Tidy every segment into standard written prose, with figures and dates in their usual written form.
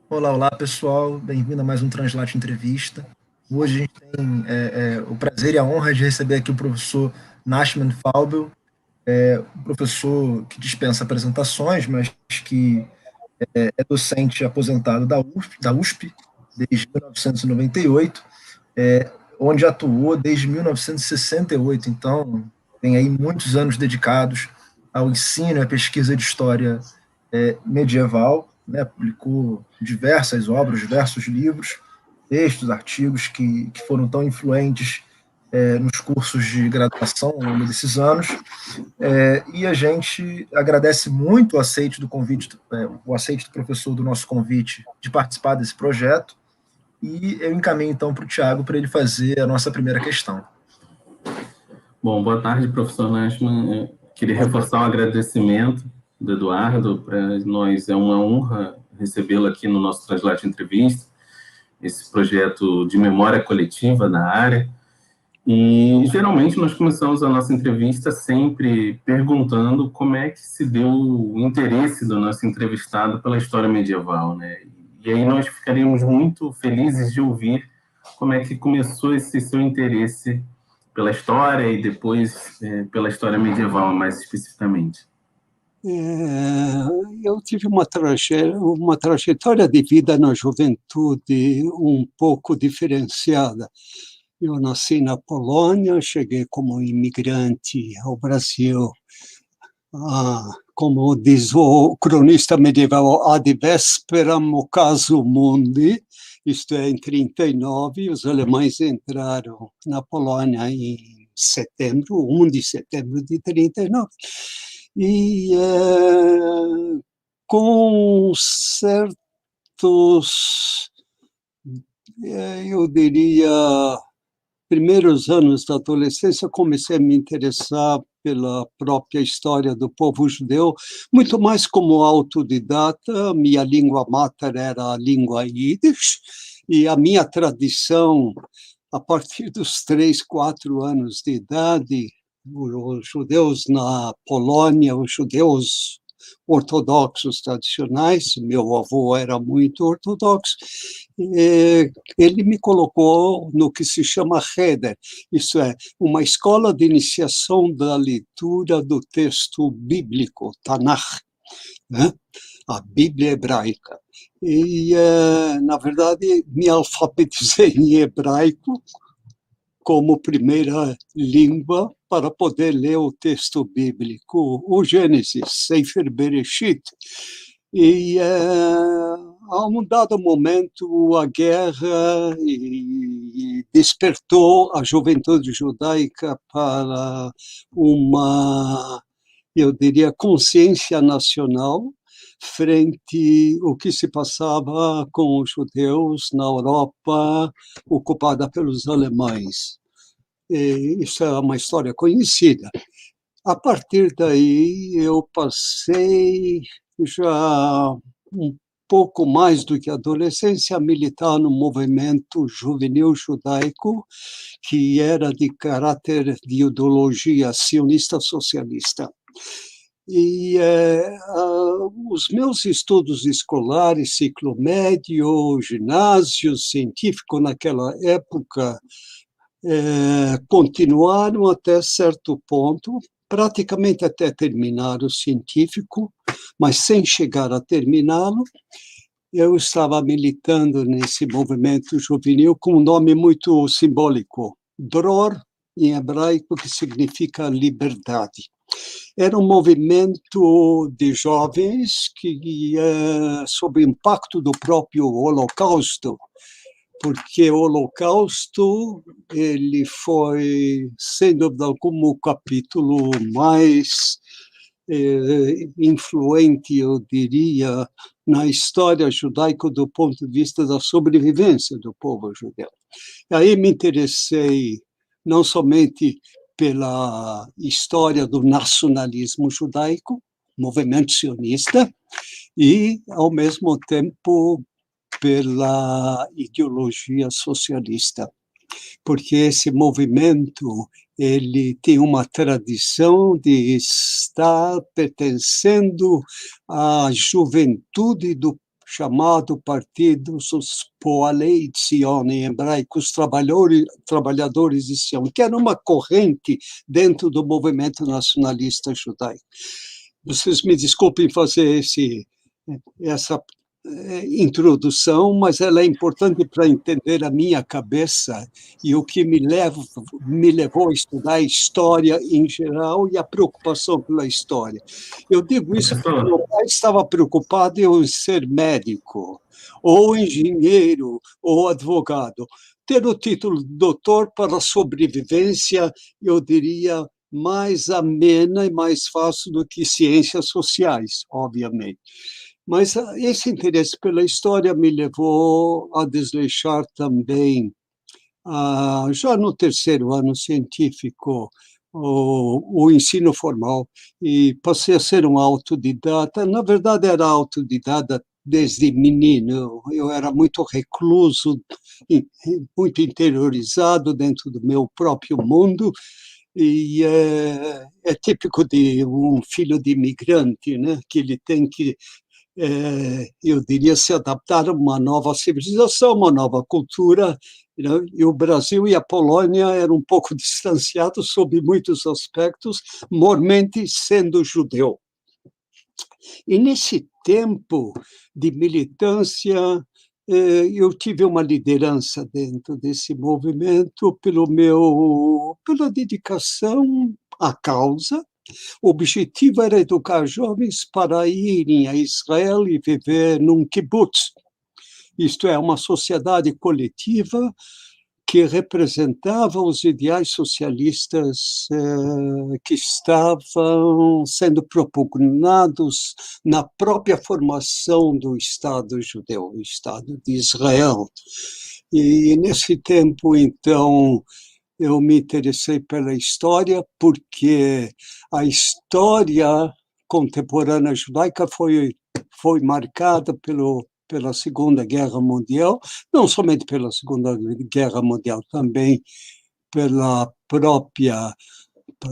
Olá, olá pessoal, bem-vindo a mais um Translate Entrevista. Hoje a gente tem o prazer e a honra de receber aqui o professor Nachman Faubel, um professor que dispensa apresentações, mas que é docente aposentado da USP desde 1998, onde atuou desde 1968. Então, tem aí muitos anos dedicados ao ensino e à pesquisa de história medieval, né? Publicou diversas obras, diversos livros, textos, artigos que foram tão influentes nos cursos de graduação ao longo desses anos. E a gente agradece muito o aceite do professor do nosso convite de participar desse projeto. E eu encaminho então para o Tiago para ele fazer a nossa primeira questão. Bom, boa tarde, professor Nashman. Eu queria reforçar o agradecimento do Eduardo. Para nós é uma honra recebê-lo aqui no nosso Translate Entrevista, esse projeto de memória coletiva da área. E, geralmente, nós começamos a nossa entrevista sempre perguntando como é que se deu o interesse do nosso entrevistado pela história medieval, né? E aí nós ficaríamos muito felizes de ouvir como é que começou esse seu interesse pela história e depois pela história medieval, mais especificamente. Eu tive uma trajetória de vida na juventude um pouco diferenciada. Eu nasci na Polônia, cheguei como imigrante ao Brasil, como diz o cronista medieval, ad vesperam occasu mundi, isto é, em 39, os alemães entraram na Polônia em setembro, 1 de setembro de 39. E com certos, eu diria, primeiros anos da adolescência, comecei a me interessar pela própria história do povo judeu, muito mais como autodidata. Minha língua mater era a língua Yiddish, e a minha tradição, a partir dos 3, 4 anos de idade, os judeus na Polônia, os judeus ortodoxos tradicionais, meu avô era muito ortodoxo, ele me colocou no que se chama Heder, isso é, uma escola de iniciação da leitura do texto bíblico, Tanakh, né? A Bíblia hebraica. E, na verdade, me alfabetizei em hebraico como primeira língua para poder ler o texto bíblico, o Gênesis, Sefer Bereshit. E a um dado momento a guerra despertou a juventude judaica para uma, eu diria, consciência nacional frente ao que se passava com os judeus na Europa ocupada pelos alemães. E isso é uma história conhecida. A partir daí, eu passei já um pouco mais do que adolescência a militar no movimento juvenil judaico, que era de caráter de ideologia sionista socialista. E os meus estudos escolares, ciclo médio, ginásio, científico naquela época, continuaram até certo ponto, praticamente até terminar o científico, mas sem chegar a terminá-lo. Eu estava militando nesse movimento juvenil com um nome muito simbólico, Dror, em hebraico, que significa liberdade. Era um movimento de jovens que, sob o impacto do próprio Holocausto, porque o Holocausto ele foi, sem dúvida alguma, o capítulo mais influente, eu diria, na história judaica do ponto de vista da sobrevivência do povo judeu. Aí me interessei não somente pela história do nacionalismo judaico, movimento sionista, e, ao mesmo tempo, pela ideologia socialista, porque esse movimento ele tem uma tradição de estar pertencendo à juventude do chamado Partido dos Poalei de Sion, em hebraico, os trabalhadores de Sion, que era uma corrente dentro do movimento nacionalista judaico. Vocês me desculpem fazer essa introdução, mas ela é importante para entender a minha cabeça e o que me levou a estudar história em geral e a preocupação pela história. Eu digo isso porque meu pai estava preocupado em ser médico, ou engenheiro, ou advogado. Ter o título de doutor para a sobrevivência, eu diria, mais amena e mais fácil do que ciências sociais, obviamente. Mas esse interesse pela história me levou a desleixar também, já no terceiro ano científico, o ensino formal, e passei a ser um autodidata. Na verdade, era autodidata desde menino. Eu era muito recluso, muito interiorizado dentro do meu próprio mundo, e é típico de um filho de imigrante, né, que ele tem que eu diria, se adaptar a uma nova civilização, uma nova cultura, né? E o Brasil e a Polônia eram um pouco distanciados sob muitos aspectos, mormente sendo judeu. E nesse tempo de militância, eu tive uma liderança dentro desse movimento pela dedicação à causa. O objetivo era educar jovens para irem a Israel e viver num kibbutz, isto é, uma sociedade coletiva que representava os ideais socialistas que estavam sendo propugnados na própria formação do Estado judeu, o Estado de Israel. E nesse tempo, então, eu me interessei pela história porque a história contemporânea judaica foi marcada pela Segunda Guerra Mundial, não somente pela Segunda Guerra Mundial, também pela própria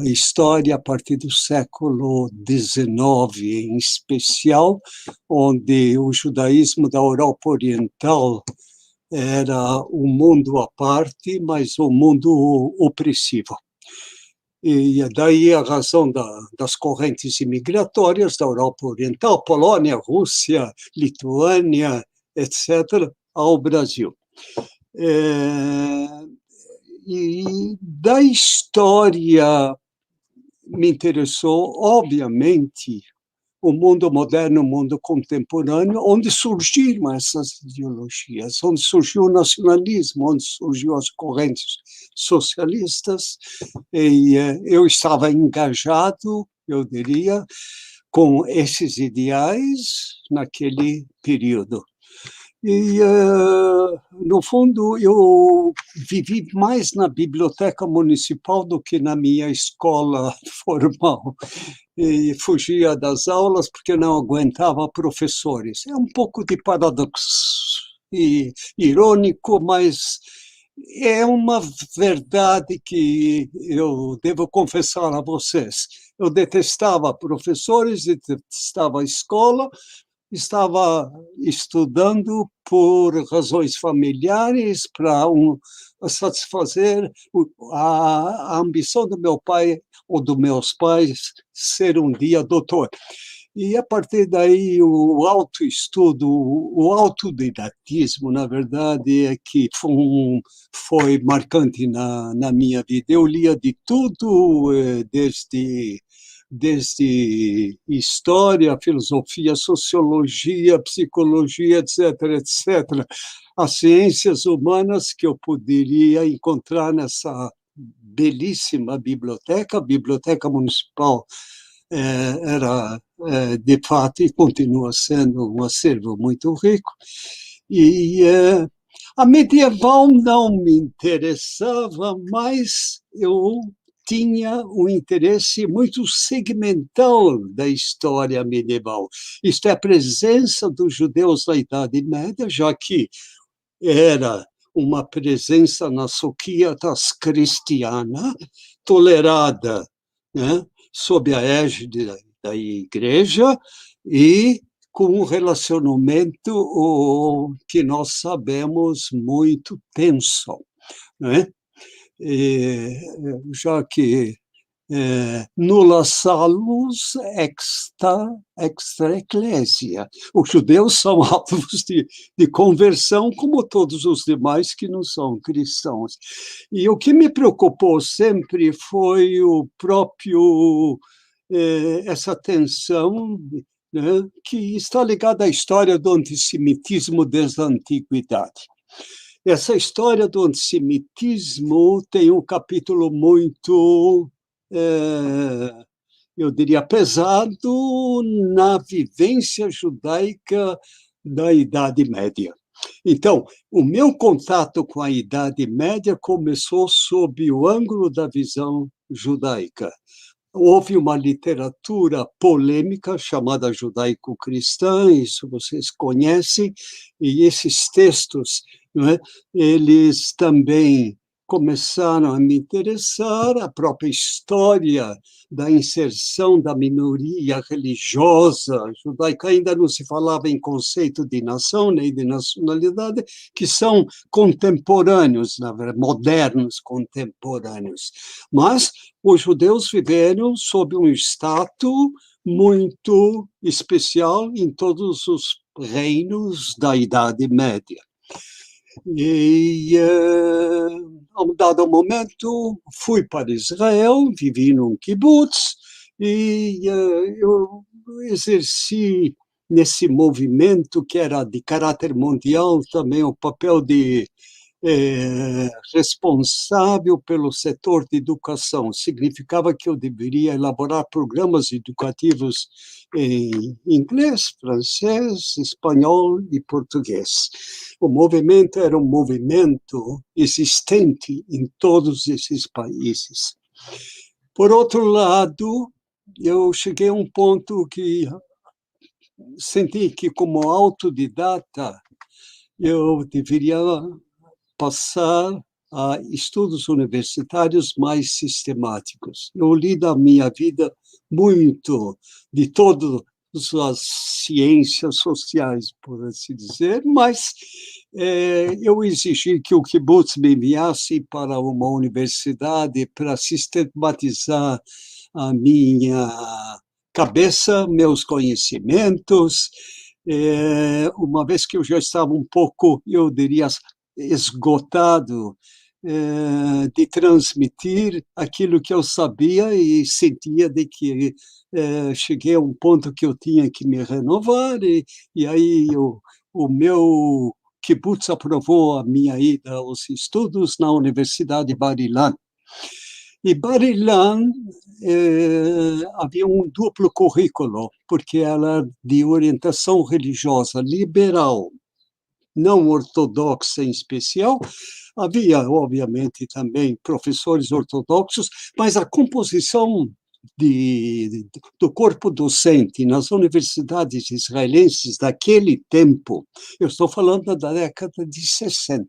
história a partir do século XIX, em especial, onde o judaísmo da Europa Oriental era um mundo à parte, mas um mundo opressivo. E daí a razão das correntes imigratórias da Europa Oriental, Polônia, Rússia, Lituânia, etc., ao Brasil. E da história me interessou, obviamente, o mundo moderno, o mundo contemporâneo, onde surgiram essas ideologias, onde surgiu o nacionalismo, onde surgiu as correntes socialistas, e eu estava engajado, eu diria, com esses ideais naquele período. E, no fundo, eu vivi mais na biblioteca municipal do que na minha escola formal. E fugia das aulas porque não aguentava professores. É um pouco de paradoxo e irônico, mas é uma verdade que eu devo confessar a vocês. Eu detestava professores, detestava a escola, estava estudando por razões familiares para satisfazer a ambição do meu pai ou dos meus pais ser um dia doutor. E a partir daí o autoestudo, o autodidatismo, na verdade, é que foi marcante na minha vida. Eu lia de tudo, desde história, filosofia, sociologia, psicologia, etc., etc., as ciências humanas que eu poderia encontrar nessa belíssima biblioteca. A Biblioteca Municipal era, de fato, e continua sendo um acervo muito rico. E a medieval não me interessava, mas eu tinha um interesse muito segmental da história medieval. Isto é, a presença dos judeus na Idade Média, já que era uma presença na Societas cristiana, tolerada, né, sob a égide da Igreja, e com um relacionamento que nós sabemos muito tenso, né? Já que nulla salus extra ecclesia. Os judeus são alvos de conversão, como todos os demais que não são cristãos. E o que me preocupou sempre foi o próprio essa tensão, né, que está ligada à história do antissemitismo desde a antiguidade. Essa história do antissemitismo tem um capítulo muito, eu diria, pesado na vivência judaica da Idade Média. Então, o meu contato com a Idade Média começou sob o ângulo da visão judaica. Houve uma literatura polêmica chamada judaico-cristã, isso vocês conhecem, e esses textos, não é, eles também começaram a me interessar, a própria história da inserção da minoria religiosa judaica, ainda não se falava em conceito de nação nem de nacionalidade, que são contemporâneos, na verdade, modernos contemporâneos. Mas os judeus viveram sob um status muito especial em todos os reinos da Idade Média. E, a um dado momento, fui para Israel, vivi num kibbutz, e eu exerci nesse movimento que era de caráter mundial também o papel de responsável pelo setor de educação. Significava que eu deveria elaborar programas educativos em inglês, francês, espanhol e português. O movimento era um movimento existente em todos esses países. Por outro lado, eu cheguei a um ponto que senti que, como autodidata, eu deveria passar a estudos universitários mais sistemáticos. Eu li da minha vida muito de todas as ciências sociais, por assim dizer, mas eu exigi que o kibbutz me enviasse para uma universidade para sistematizar a minha cabeça, meus conhecimentos, uma vez que eu já estava um pouco, eu diria, esgotado de transmitir aquilo que eu sabia e sentia de que cheguei a um ponto que eu tinha que me renovar, e aí o meu kibbutz aprovou a minha ida aos estudos na Universidade Bar-Ilan. E Bar-Ilan havia um duplo currículo, porque ela era de orientação religiosa liberal, não ortodoxa em especial. Havia, obviamente, também professores ortodoxos, mas a composição do corpo docente nas universidades israelenses daquele tempo, eu estou falando da década de 60,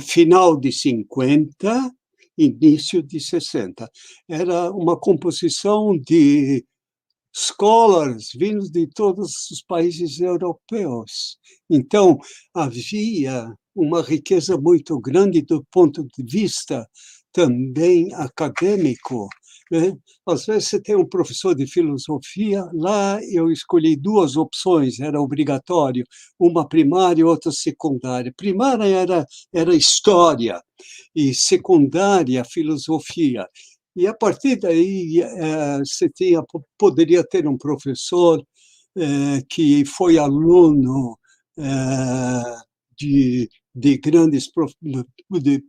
final de 50, início de 60, era uma composição de scholars vindos de todos os países europeus. Então, havia uma riqueza muito grande do ponto de vista também acadêmico, né? Às vezes você tem um professor de filosofia, lá eu escolhi duas opções, era obrigatório, uma primária e outra secundária. Primária era história e secundária filosofia. E a partir daí você poderia ter um professor que foi aluno de grandes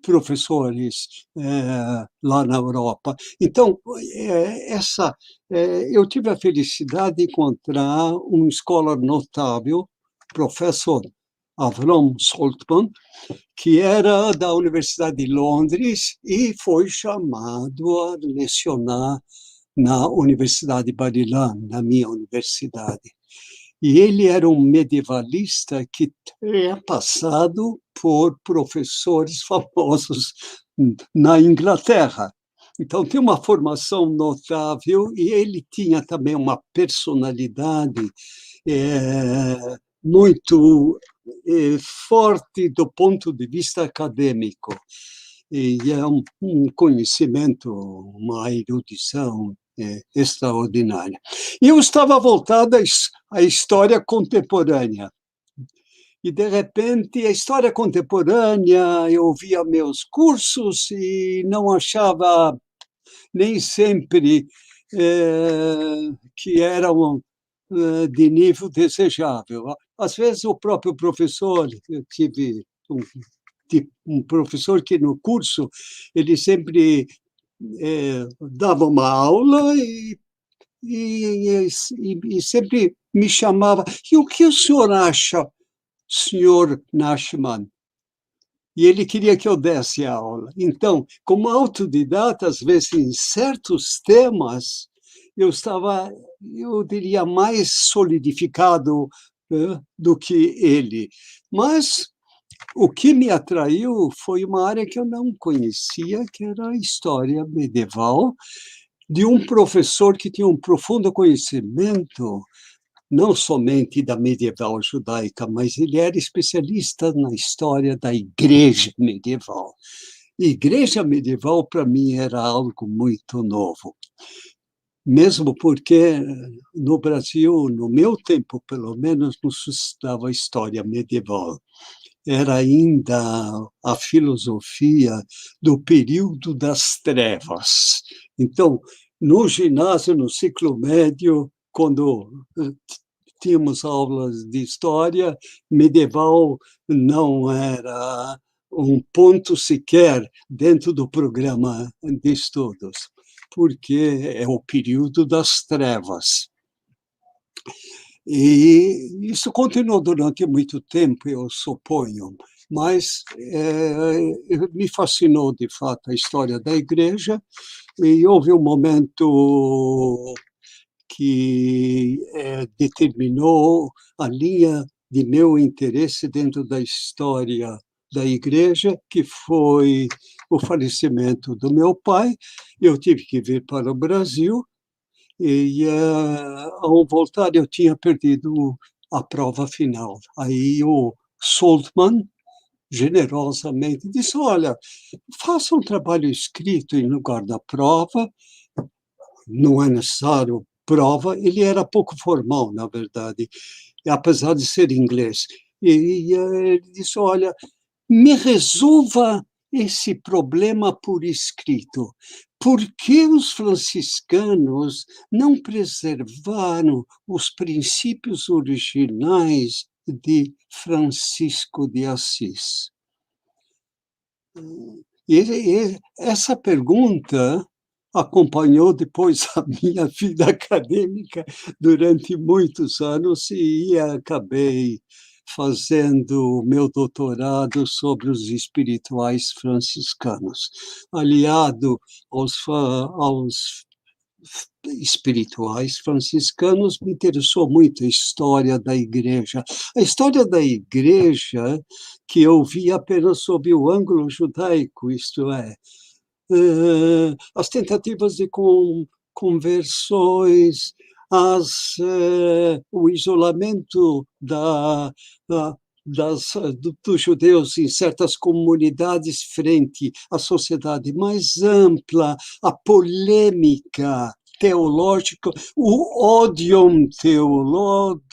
professores lá na Europa. Então, eu tive a felicidade de encontrar um scholar notável, professor Avram Saltzman, que era da Universidade de Londres e foi chamado a lecionar na Universidade Bar-Ilan, na minha universidade. E ele era um medievalista que tinha passado por professores famosos na Inglaterra. Então, tem uma formação notável e ele tinha também uma personalidade muito forte do ponto de vista acadêmico. E é um conhecimento, uma erudição extraordinária. E eu estava voltado à história contemporânea. E, de repente, a história contemporânea, eu via meus cursos e não achava nem sempre que eram de nível desejável. Às vezes, o próprio professor, eu tive um professor que no curso, ele sempre dava uma aula e sempre me chamava, e o que o senhor acha, senhor Nashman? E ele queria que eu desse a aula. Então, como autodidata, às vezes, em certos temas, eu estava, eu diria, mais solidificado do que ele. Mas o que me atraiu foi uma área que eu não conhecia, que era a história medieval, de um professor que tinha um profundo conhecimento não somente da medieval judaica, mas ele era especialista na história da igreja medieval. Igreja medieval, para mim, era algo muito novo. Mesmo porque no Brasil, no meu tempo, pelo menos, não se estudava história medieval. Era ainda a filosofia do período das trevas. Então, no ginásio, no ciclo médio, quando tínhamos aulas de história, medieval não era um ponto sequer dentro do programa de estudos, porque é o período das trevas. E isso continuou durante muito tempo, eu suponho, mas me fascinou, de fato, a história da igreja, e houve um momento que determinou a linha de meu interesse dentro da história da igreja, que foi o falecimento do meu pai. Eu tive que vir para o Brasil, e ao voltar eu tinha perdido a prova final. Aí o Saltman generosamente disse, olha, faça um trabalho escrito em lugar da prova, não é necessário prova. Ele era pouco formal, na verdade, apesar de ser inglês. E ele disse, olha, me resolva esse problema por escrito. Por que os franciscanos não preservaram os princípios originais de Francisco de Assis? E essa pergunta acompanhou depois a minha vida acadêmica durante muitos anos e acabei fazendo meu doutorado sobre os espirituais franciscanos. Aliado aos espirituais franciscanos, me interessou muito a história da igreja. A história da igreja que eu vi apenas sob o ângulo judaico, isto é, as tentativas de conversões, o isolamento dos judeus em certas comunidades frente à sociedade mais ampla, a polêmica teológica, o odium theologicum.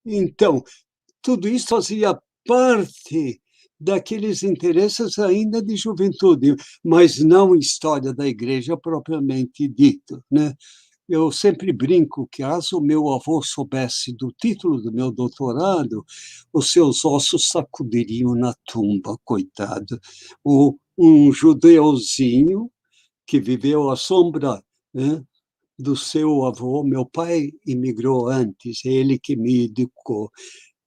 Então, tudo isso fazia parte daqueles interesses ainda de juventude, mas não história da igreja propriamente dito, né? Eu sempre brinco que, caso o meu avô soubesse do título do meu doutorado, os seus ossos sacudiriam na tumba, coitado. Um judeuzinho que viveu à sombra, né, do seu avô. Meu pai imigrou antes, é ele que me educou.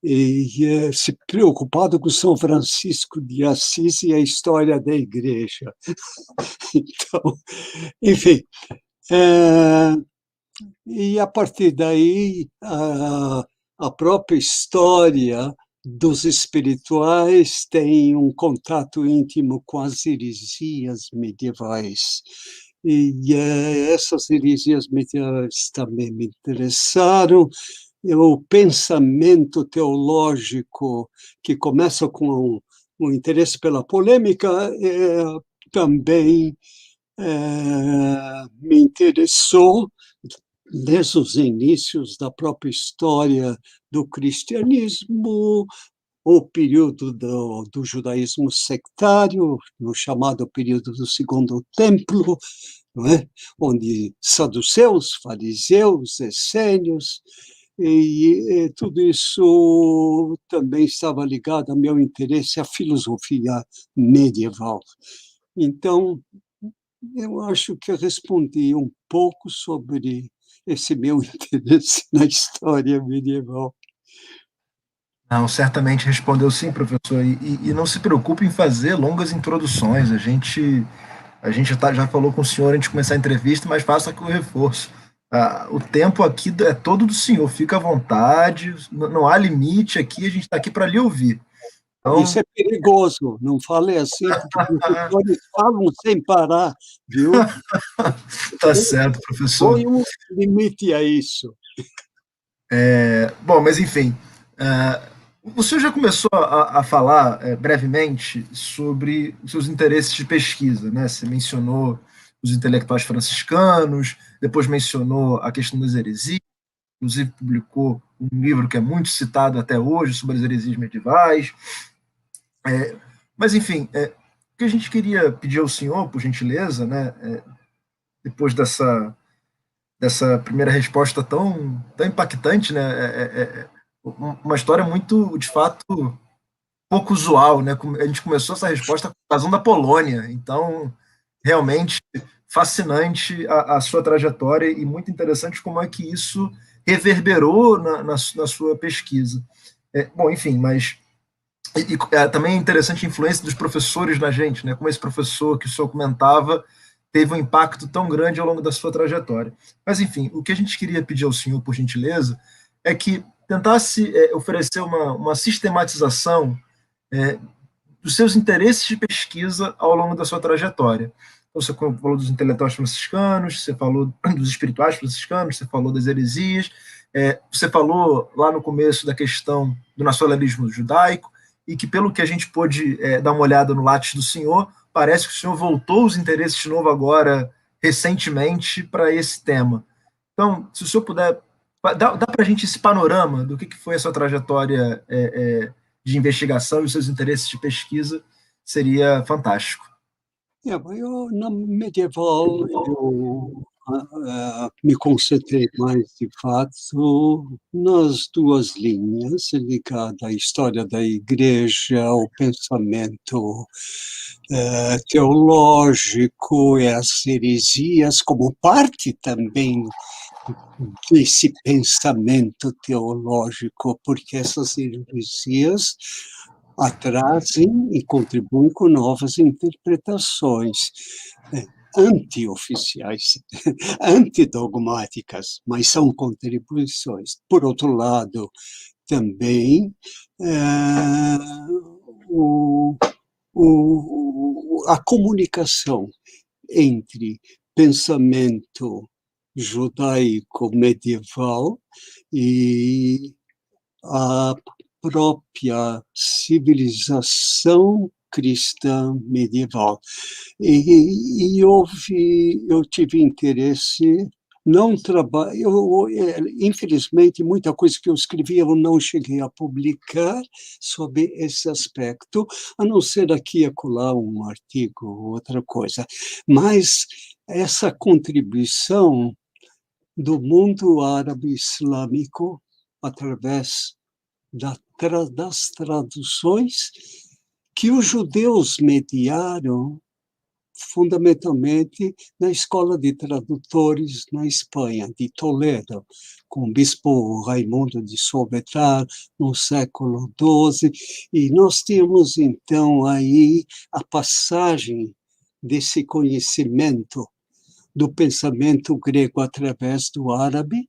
E se preocupado com São Francisco de Assis e a história da igreja. Então, enfim, e a partir daí, a própria história dos espirituais têm um contato íntimo com as heresias medievais. E essas heresias medievais também me interessaram. O pensamento teológico, que começa com o interesse pela polêmica, também me interessou desde os inícios da própria história do cristianismo, o período do judaísmo sectário, no chamado período do Segundo Templo, não é? Onde saduceus, fariseus, essênios, e tudo isso também estava ligado ao meu interesse à filosofia medieval. Então, eu acho que eu respondi um pouco sobre esse meu interesse na história medieval. Não, certamente respondeu sim, professor. E não se preocupe em fazer longas introduções. Já falou com o senhor antes de começar a entrevista, mas faça aqui o reforço. O tempo aqui é todo do senhor. Fica à vontade. Não há limite aqui. A gente está aqui para lhe ouvir. Então, isso é perigoso. Não fale assim, porque os professores falam sem parar, viu? Tá certo, professor. Põe um limite a isso. Bom, mas enfim, o senhor já começou a falar brevemente sobre os seus interesses de pesquisa, né? Você mencionou os intelectuais franciscanos, depois mencionou a questão das heresias, inclusive publicou um livro que é muito citado até hoje sobre as heresias medievais. Mas, enfim, o que a gente queria pedir ao senhor, por gentileza, né? Depois dessa primeira resposta tão impactante, né? Uma história muito, de fato, pouco usual, né? A gente começou essa resposta com a invasão da Polônia, então, realmente fascinante a sua trajetória e muito interessante como é que isso reverberou na sua pesquisa. Bom, enfim, mas também é interessante a influência dos professores na gente, né? Como esse professor que o senhor comentava teve um impacto tão grande ao longo da sua trajetória. Mas, enfim, o que a gente queria pedir ao senhor, por gentileza, é que tentasse oferecer uma sistematização dos seus interesses de pesquisa ao longo da sua trajetória. Então, você falou dos intelectuais franciscanos, você falou dos espirituais franciscanos, você falou das heresias, você falou lá no começo da questão do nacionalismo judaico, e que, pelo que a gente pôde dar uma olhada no Lattes do senhor, parece que o senhor voltou os interesses de novo agora, recentemente, para esse tema. Então, se o senhor puder, dá para a gente esse panorama do que foi a sua trajetória de investigação e os seus interesses de pesquisa, seria fantástico. Na medieval, eu me concentrei mais, de fato, nas duas linhas, ligada à história da igreja, ao pensamento teológico e às heresias, como parte também desse pensamento teológico, porque essas heresias trazem e contribuem com novas interpretações antioficiais, antidogmáticas, mas são contribuições. Por outro lado, também a comunicação entre pensamento judaico medieval e a própria civilização cristã medieval. E eu tive interesse, não trabalho, infelizmente, muita coisa que eu escrevi eu não cheguei a publicar sobre esse aspecto, a não ser aqui e acolá um artigo, outra coisa. Mas essa contribuição do mundo árabe islâmico através das traduções que os judeus mediaram fundamentalmente na Escola de Tradutores na Espanha, de Toledo, com o bispo Raimundo de Solbetar, no século XII, e nós temos, então, aí a passagem desse conhecimento do pensamento grego através do árabe,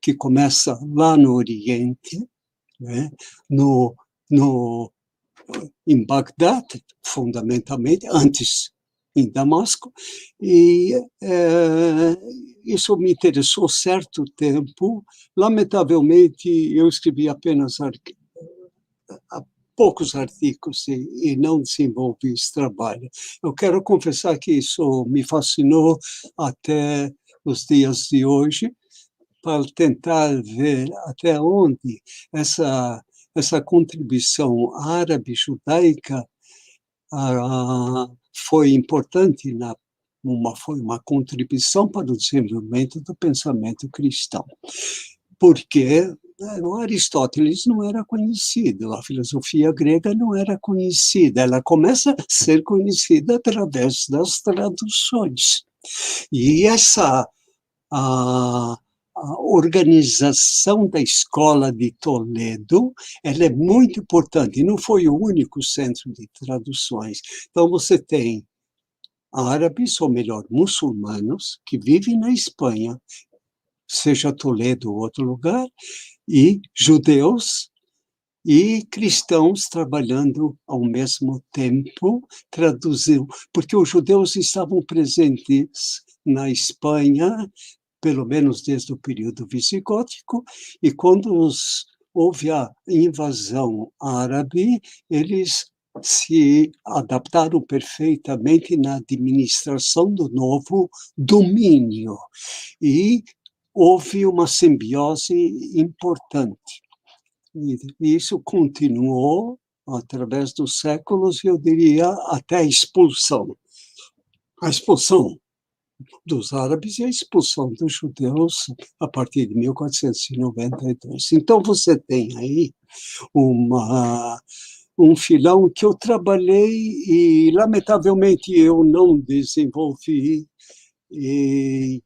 que começa lá no Oriente, né, no em Bagdá, fundamentalmente, antes em Damasco, e isso me interessou certo tempo. Lamentavelmente, eu escrevi apenas poucos artigos e não desenvolvi esse trabalho. Eu quero confessar que isso me fascinou até os dias de hoje, para tentar ver até onde essa contribuição árabe-judaica foi importante, foi uma contribuição para o desenvolvimento do pensamento cristão. Porque o Aristóteles não era conhecido, a filosofia grega não era conhecida, ela começa a ser conhecida através das traduções. E a organização da escola de Toledo, ela é muito importante, não foi o único centro de traduções. Então, você tem árabes, ou melhor, muçulmanos, que vivem na Espanha, seja Toledo ou outro lugar, e judeus e cristãos trabalhando ao mesmo tempo, traduzindo, porque os judeus estavam presentes na Espanha, pelo menos desde o período visigótico, e quando houve a invasão árabe, eles se adaptaram perfeitamente na administração do novo domínio, e houve uma simbiose importante. E isso continuou através dos séculos, eu diria, até a expulsão. A expulsão dos árabes e a expulsão dos judeus a partir de 1492. Então, você tem aí um filão que eu trabalhei e, lamentavelmente, eu não desenvolvi, e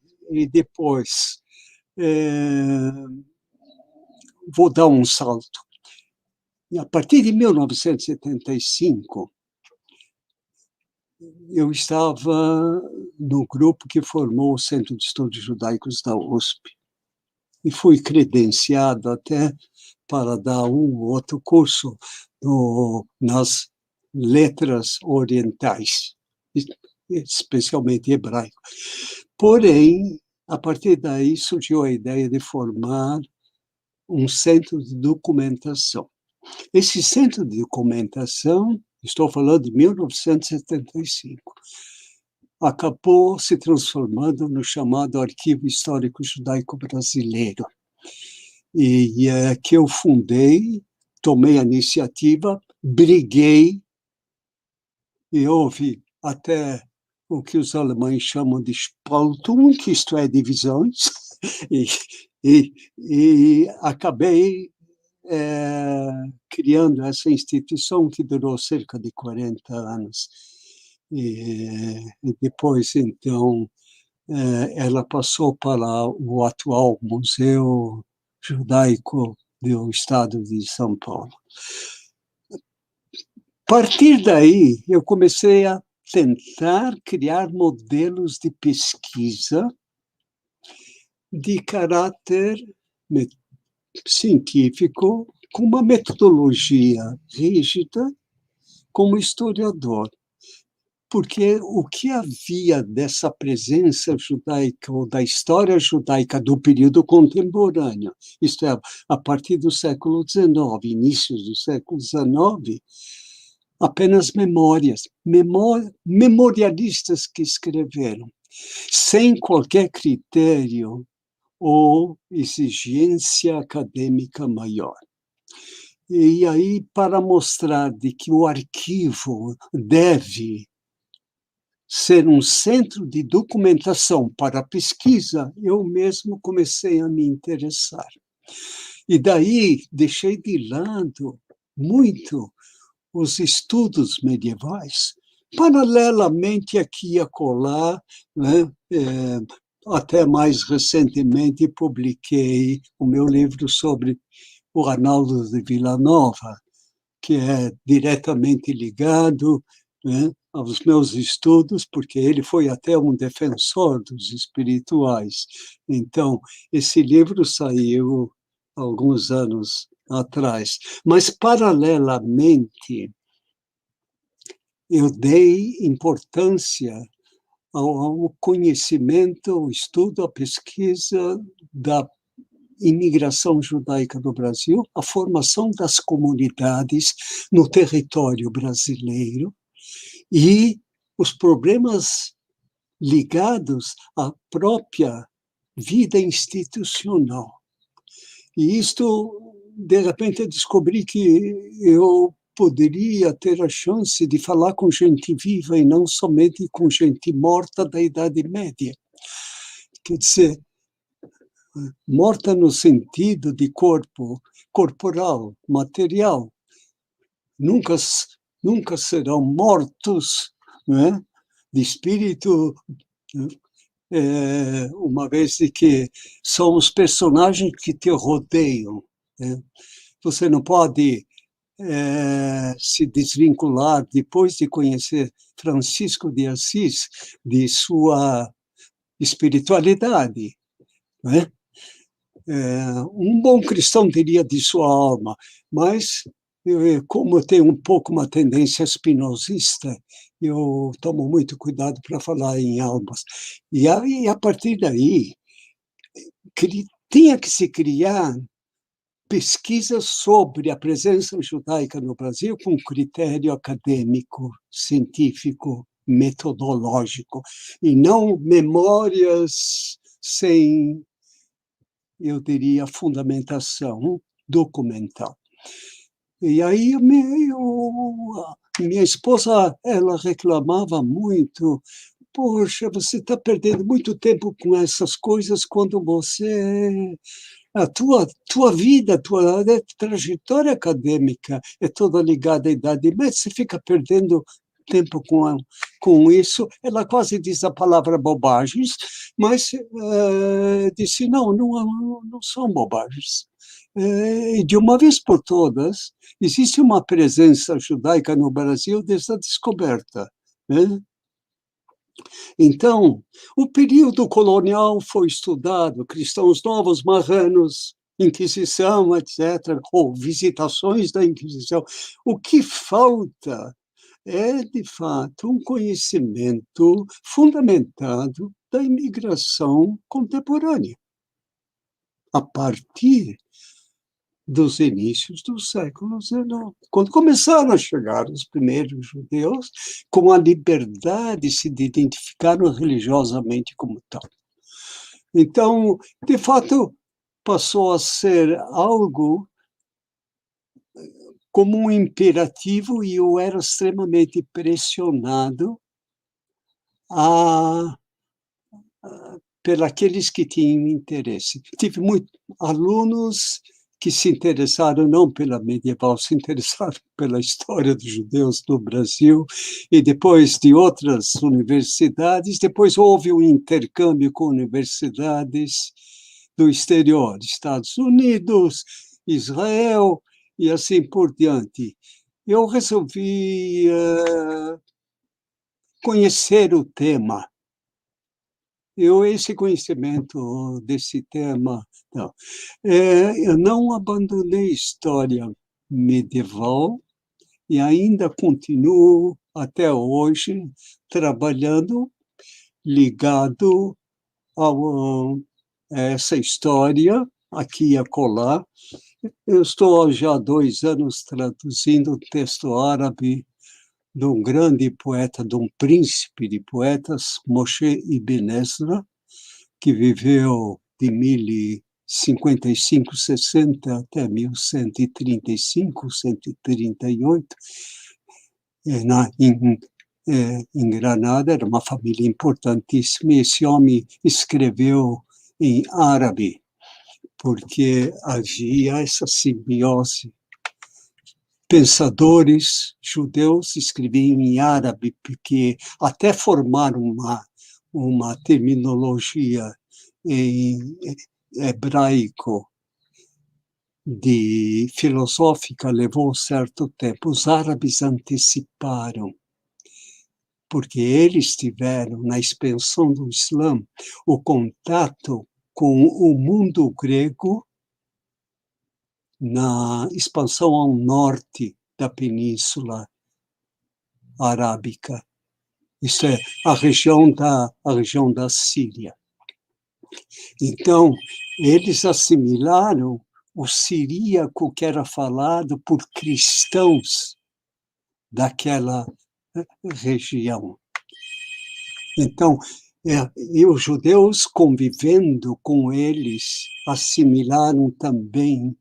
depois vou dar um salto. A partir de 1975, eu estava no grupo que formou o Centro de Estudos Judaicos da USP e fui credenciado até para dar um outro curso nas letras orientais, especialmente hebraico. Porém, a partir daí surgiu a ideia de formar um centro de documentação. Esse centro de documentação, estou falando de 1975, acabou se transformando no chamado Arquivo Histórico Judaico Brasileiro, e que eu fundei, tomei a iniciativa, briguei, e houve até o que os alemães chamam de Spaltung, que isto é, divisões, e acabei criando essa instituição que durou cerca de 40 anos. E depois, então, ela passou para o atual Museu Judaico do Estado de São Paulo. A partir daí, eu comecei a tentar criar modelos de pesquisa de caráter científico, com uma metodologia rígida, como historiador. Porque o que havia dessa presença judaica, ou da história judaica do período contemporâneo, isto é, a partir do século XIX, inícios do século XIX, apenas memorialistas que escreveram, sem qualquer critério ou exigência acadêmica maior. E aí, para mostrar de que o arquivo deve ser um centro de documentação para a pesquisa, eu mesmo comecei a me interessar. E daí deixei de lado muito os estudos medievais, paralelamente aqui e acolá, né, até mais recentemente publiquei o meu livro sobre o Arnaldo de Villanova, que é diretamente ligado, né, aos meus estudos, porque ele foi até um defensor dos espirituais. Então, esse livro saiu há alguns anos atrás. Mas, paralelamente, eu dei importância ao conhecimento, ao estudo, à pesquisa da imigração judaica no Brasil, a formação das comunidades no território brasileiro e os problemas ligados à própria vida institucional. E isto, de repente, eu descobri que eu poderia ter a chance de falar com gente viva e não somente com gente morta da Idade Média. Quer dizer, morta no sentido de corpo, corporal, material. Nunca serão mortos, né, de espírito, uma vez de que são os personagens que te rodeiam. Né? Você não pode se desvincular, depois de conhecer Francisco de Assis, de sua espiritualidade. Né? Um bom cristão diria de sua alma, mas como eu tenho um pouco uma tendência espinosista, eu tomo muito cuidado para falar em almas. E a partir daí, tinha que se criar pesquisas sobre a presença judaica no Brasil com critério acadêmico, científico, metodológico, e não memórias sem, eu diria, fundamentação documental. E aí minha esposa, ela reclamava muito: poxa, você está perdendo muito tempo com essas coisas quando a tua vida, a tua trajetória acadêmica é toda ligada à Idade Média, você fica perdendo tempo com isso. Ela quase diz a palavra bobagens, mas disse, não são bobagens. De uma vez por todas, existe uma presença judaica no Brasil desde a descoberta, né? Então, o período colonial foi estudado, cristãos novos, marranos, Inquisição, etc., ou visitações da Inquisição. O que falta é, de fato, um conhecimento fundamentado da imigração contemporânea, a partir dos inícios do século XIX, quando começaram a chegar os primeiros judeus com a liberdade de se identificaram religiosamente como tal. Então, de fato, passou a ser algo como um imperativo e eu era extremamente pressionado pelos que tinham interesse. Tive muitos alunos que se interessaram não pela medieval, se interessaram pela história dos judeus no Brasil, e depois de outras universidades, depois houve um intercâmbio com universidades do exterior, Estados Unidos, Israel, e assim por diante. Eu resolvi conhecer o tema. Esse conhecimento desse tema, não. Eu não abandonei história medieval e ainda continuo até hoje trabalhando ligado a essa história aqui e acolá. Eu estou já há 2 anos traduzindo um texto árabe de um grande poeta, de um príncipe de poetas, Moshe Ibn Ezra, que viveu de 1055, 60 até 1135, 138, em Granada. Era uma família importantíssima, e esse homem escreveu em árabe, porque havia essa simbiose. Pensadores judeus escreviam em árabe, porque até formar uma terminologia em hebraico filosófica levou um certo tempo. Os árabes anteciparam, porque eles tiveram, na expansão do Islã, o contato com o mundo grego, na expansão ao norte da Península Arábica. Isso é a região da Síria. Então, eles assimilaram o siríaco que era falado por cristãos daquela região. Então, e os judeus, convivendo com eles, assimilaram também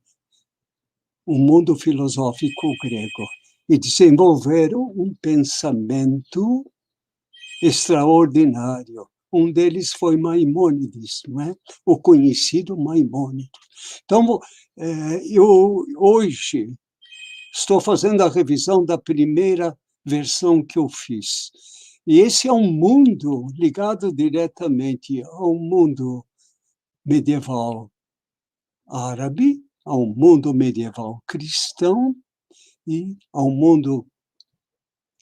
o mundo filosófico grego e desenvolveram um pensamento extraordinário. Um deles foi Maimônides, não é? O conhecido Maimônides. Então, eu hoje estou fazendo a revisão da primeira versão que eu fiz. E esse é um mundo ligado diretamente ao mundo medieval árabe, ao mundo medieval cristão e ao mundo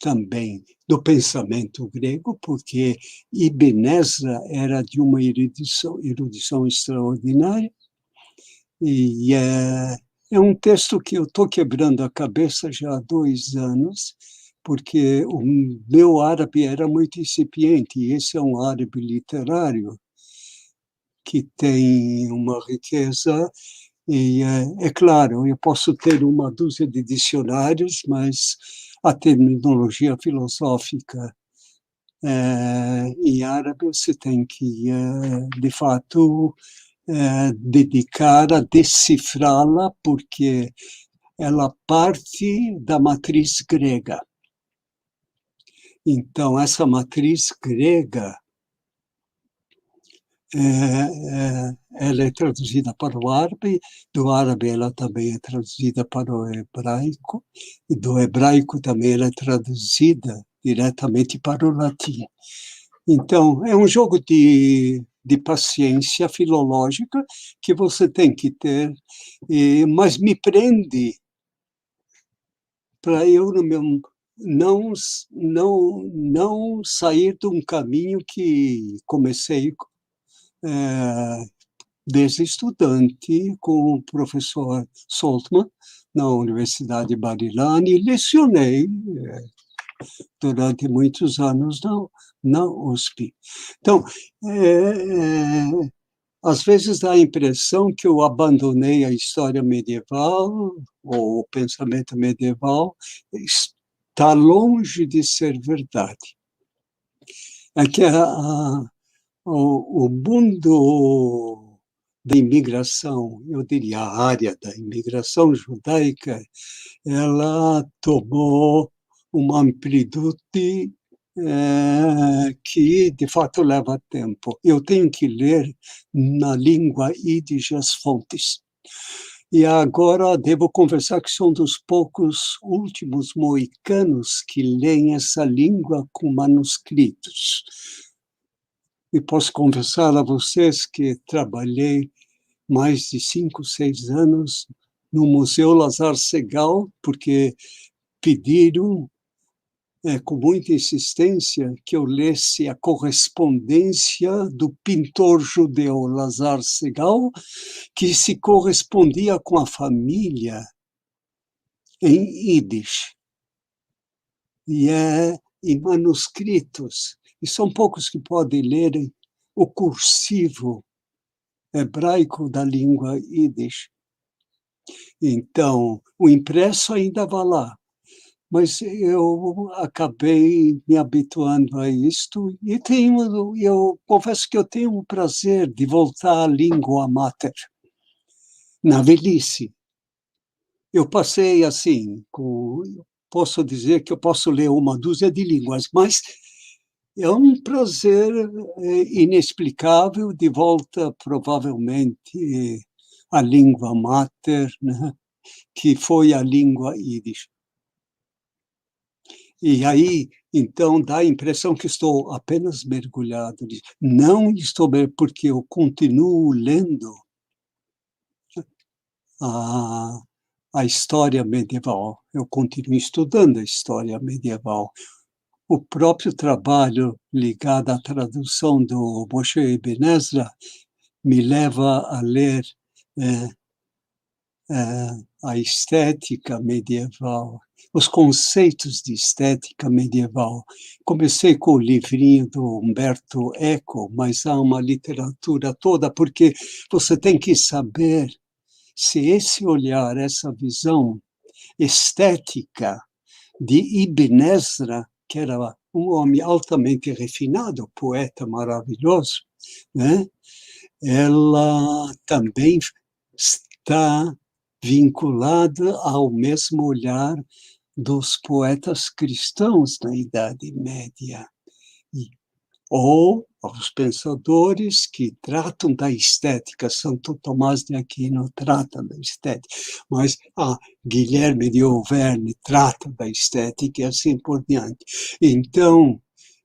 também do pensamento grego, porque Ibn Ezra era de uma erudição extraordinária, e é um texto que eu estou quebrando a cabeça já há 2 anos, porque o meu árabe era muito incipiente, e esse é um árabe literário que tem uma riqueza, e é claro, eu posso ter uma dúzia de dicionários, mas a terminologia filosófica em árabe você tem que, de fato, dedicar a decifrá-la, porque ela parte da matriz grega. Então, essa matriz grega, ela é traduzida para o árabe, do árabe ela também é traduzida para o hebraico, e do hebraico também ela é traduzida diretamente para o latim. Então, é um jogo de paciência filológica que você tem que ter, mas me prende para eu não sair de um caminho que comecei desde estudante com o professor Saltman na Universidade de Bar-Ilan e lecionei durante muitos anos na USP. Então, às vezes dá a impressão que eu abandonei a história medieval, ou o pensamento medieval, está longe de ser verdade. É que o mundo da imigração, eu diria a área da imigração judaica, ela tomou uma amplitude que, de fato, leva tempo. Eu tenho que ler na língua ídis as fontes. E agora devo confessar que sou um dos poucos últimos moicanos que leem essa língua com manuscritos. E posso confessar a vocês que trabalhei mais de 5, 6 anos no Museu Lazar Segal, porque pediram com muita insistência que eu lesse a correspondência do pintor judeu Lazar Segal, que se correspondia com a família em Yiddish. E em manuscritos. E são poucos que podem ler o cursivo hebraico da língua Yiddish. Então, o impresso ainda vai lá. Mas eu acabei me habituando a isto e eu confesso que eu tenho o prazer de voltar à língua mater, na velhice. Eu passei assim, posso dizer que eu posso ler uma dúzia de línguas, mas é um prazer inexplicável de volta, provavelmente, à língua mater, né, que foi a língua Yiddish. E aí, então, dá a impressão que estou apenas mergulhado nisso. Não estou, porque eu continuo lendo a história medieval. Eu continuo estudando a história medieval. O próprio trabalho ligado à tradução do Moshe Ibn Ezra me leva a ler a estética medieval, os conceitos de estética medieval. Comecei com o livrinho do Umberto Eco, mas há uma literatura toda, porque você tem que saber se esse olhar, essa visão estética de Ibn Ezra, que era um homem altamente refinado, poeta maravilhoso, né? Ela também está vinculada ao mesmo olhar dos poetas cristãos na Idade Média, ou aos pensadores que tratam da estética. Santo Tomás de Aquino trata da estética, mas Guilherme de Auvergne trata da estética e assim por diante. Então,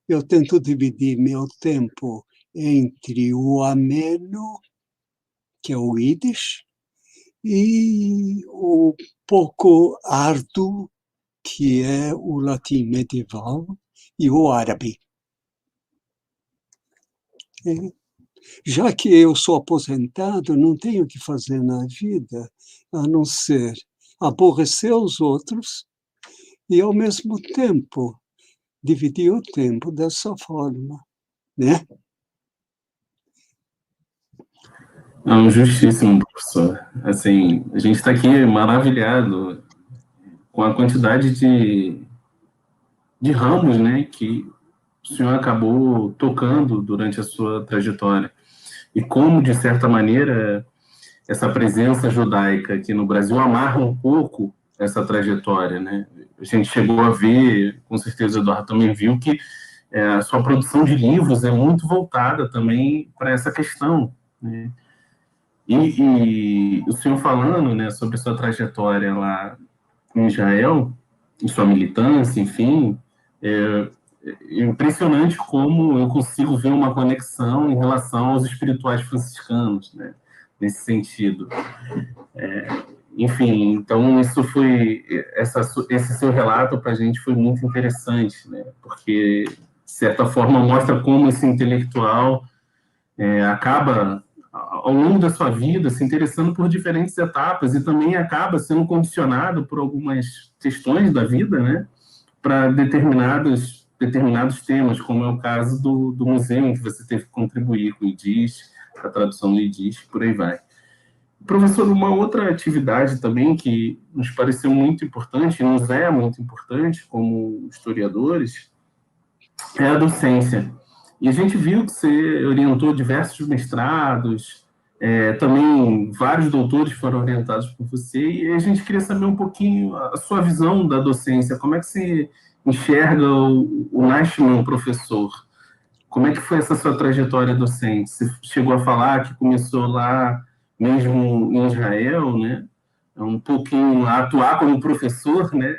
eu tento dividir meu tempo entre o ameno, que é o Yiddish, e o pouco árduo, que é o latim medieval, e o árabe. Já que eu sou aposentado, não tenho o que fazer na vida, a não ser aborrecer os outros e, ao mesmo tempo, dividir o tempo dessa forma, né? Não, justíssimo, professor. Assim, a gente está aqui maravilhado com a quantidade de ramos, né, que o senhor acabou tocando durante a sua trajetória. E como, de certa maneira, essa presença judaica aqui no Brasil amarra um pouco essa trajetória, né? A gente chegou a ver, com certeza o Eduardo também viu, que a sua produção de livros é muito voltada também para essa questão, né? E o senhor falando, né, sobre sua trajetória lá em Israel, em sua militância, enfim, é impressionante como eu consigo ver uma conexão em relação aos espirituais franciscanos, né, nesse sentido. Enfim, então isso foi, esse seu relato para a gente foi muito interessante, né, porque, de certa forma, mostra como esse intelectual acaba, ao longo da sua vida, se interessando por diferentes etapas e também acaba sendo condicionado por algumas questões da vida, né, para determinados temas, como é o caso do museu em que você teve que contribuir com o Yiddish, a tradução do Yiddish, por aí vai. Professor, uma outra atividade também que nos pareceu muito importante, nos é muito importante como historiadores, é a docência. E a gente viu que você orientou diversos mestrados, também vários doutores foram orientados por você, e a gente queria saber um pouquinho a sua visão da docência, como é que você enxerga o Nashman professor? Como é que foi essa sua trajetória docente? Você chegou a falar que começou lá mesmo em Israel, né? Um pouquinho a atuar como professor, né?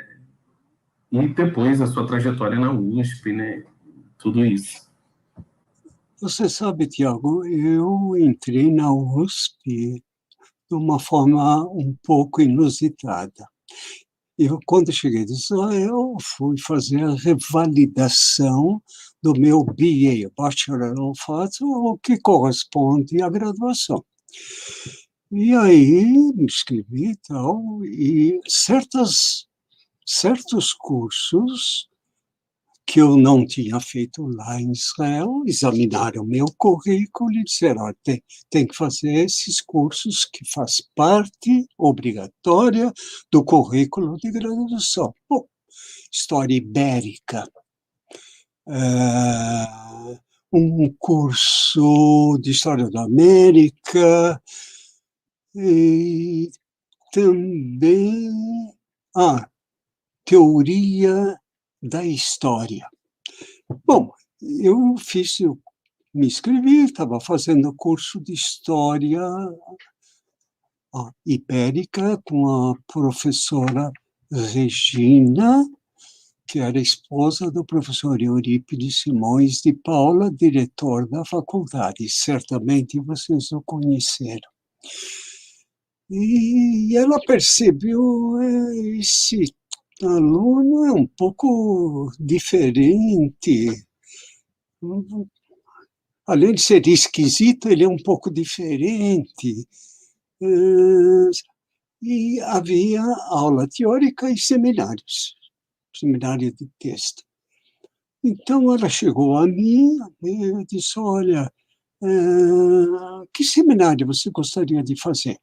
E depois a sua trajetória na USP, né? Tudo isso. Você sabe, Tiago, eu entrei na USP de uma forma um pouco inusitada. Quando cheguei de Israel, fui fazer a revalidação do meu BA, Bachelor of Arts, o que corresponde à graduação. E aí me inscrevi e tal, e certos cursos que eu não tinha feito lá em Israel, examinaram meu currículo e disseram, tem que fazer esses cursos que faz parte obrigatória do currículo de graduação. Bom, História Ibérica, um curso de História da América, e também Teoria da História. Bom, eu me inscrevi, estava fazendo curso de História Ibérica com a professora Regina, que era esposa do professor Eurípides Simões de Paula, diretor da faculdade. Certamente vocês o conheceram. E ela percebeu esse aluno é um pouco diferente. Além de ser esquisito, ele é um pouco diferente. e havia aula teórica e seminários, seminário de texto. Então, ela chegou a mim e disse, olha, que seminário você gostaria de fazer?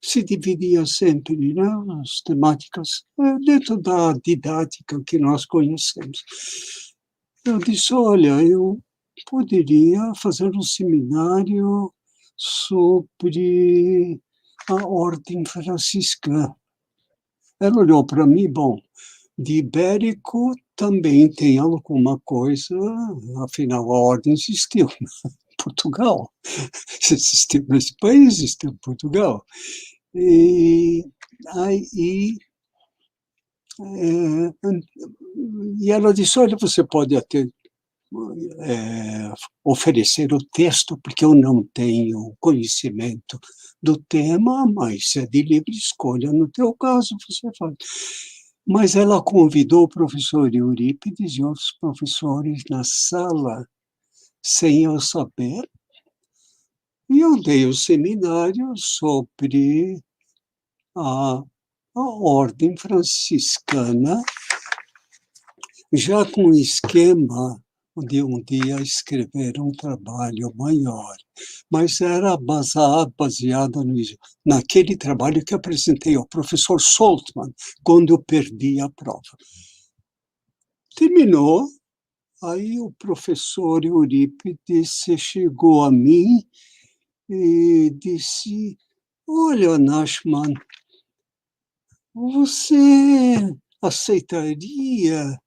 Se dividia sempre, né, as temáticas dentro da didática que nós conhecemos. Eu disse, olha, eu poderia fazer um seminário sobre a ordem franciscana. Ela olhou para mim, bom, de ibérico também tem alguma coisa, afinal a ordem existiu em Portugal, existiu nesse país, existiu em Portugal. E aí e ela disse, olha, você pode até oferecer o texto, porque eu não tenho conhecimento do tema, mas é de livre escolha. No teu caso, você faz. Mas ela convidou o professor Eurípides e outros professores na sala, sem eu saber, e eu dei o seminário sobre a ordem franciscana, já com o esquema de um dia escrever um trabalho maior, mas era baseado naquele trabalho que apresentei ao professor Saltman, quando eu perdi a prova. Terminou, aí o professor Eurípides chegou a mim e disse, olha, Nashman, você aceitaria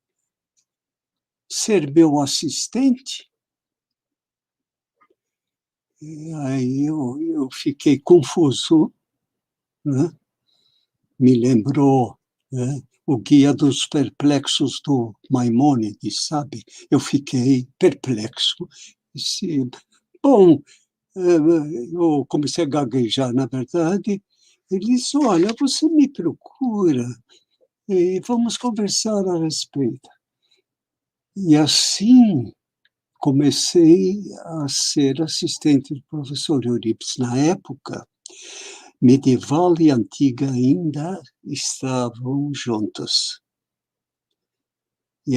ser meu assistente? E aí eu fiquei confuso, né? Me lembrou, né, o Guia dos Perplexos do Maimônides, sabe? Eu fiquei perplexo. Disse, bom, eu comecei a gaguejar, na verdade. Ele disse, olha, você me procura e vamos conversar a respeito. E assim comecei a ser assistente do professor Eurípides. Na época, medieval e antiga ainda estavam juntos. E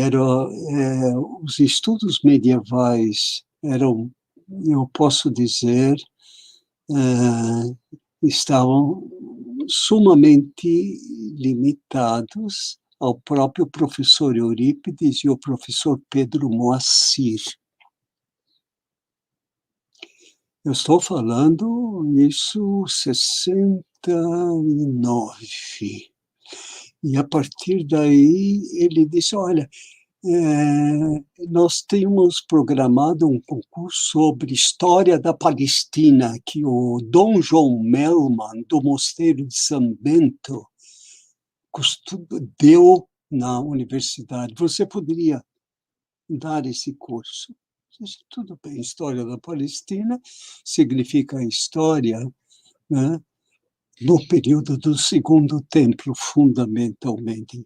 os estudos medievais eram, eu posso dizer, estavam sumamente limitados ao próprio professor Eurípides e ao professor Pedro Moacir. Eu estou falando isso 69. E a partir daí ele disse, olha, nós temos programado um concurso sobre história da Palestina que o Dom João Melman, do Mosteiro de São Bento, deu na universidade. Você poderia dar esse curso? Tudo bem, história da Palestina significa a história, né, no período do Segundo Templo, fundamentalmente,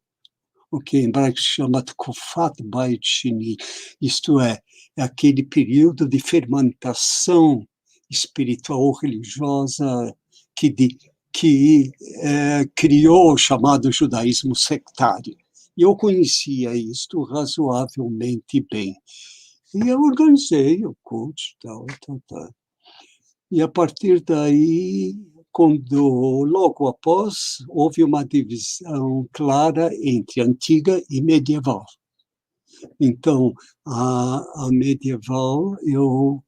o que em hebraico se chama Tkufat Beit Sheni, isto é aquele período de fermentação espiritual ou religiosa que criou o chamado judaísmo sectário. E eu conhecia isto razoavelmente bem. E eu organizei o curso, tal. E a partir daí, logo após, houve uma divisão clara entre antiga e medieval. Então, a medieval, eu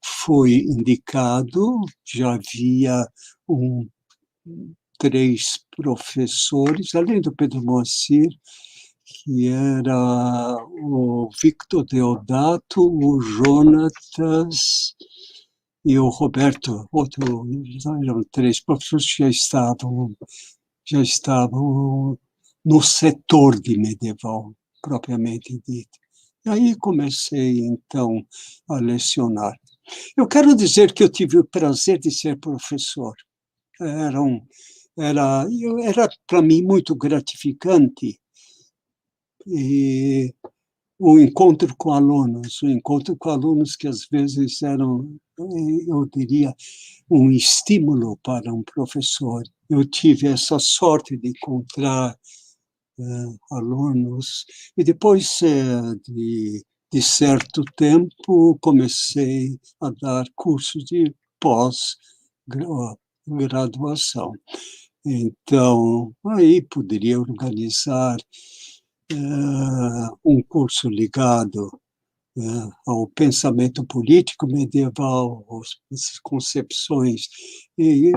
fui indicado, já havia 3 professores, além do Pedro Moacir, que era o Victor Deodato, o Jonatas e o Roberto, eram 3 professores que já estavam no setor de medieval, propriamente dito. E aí comecei, então, a lecionar. Eu quero dizer que eu tive o prazer de ser professor. Era para mim muito gratificante. E o encontro com alunos que às vezes eram eu diria, um estímulo para um professor. Eu tive essa sorte de encontrar alunos, e depois de certo tempo comecei a dar cursos de pós-graduação. Então, aí poderia organizar um curso ligado ao pensamento político medieval, as concepções, e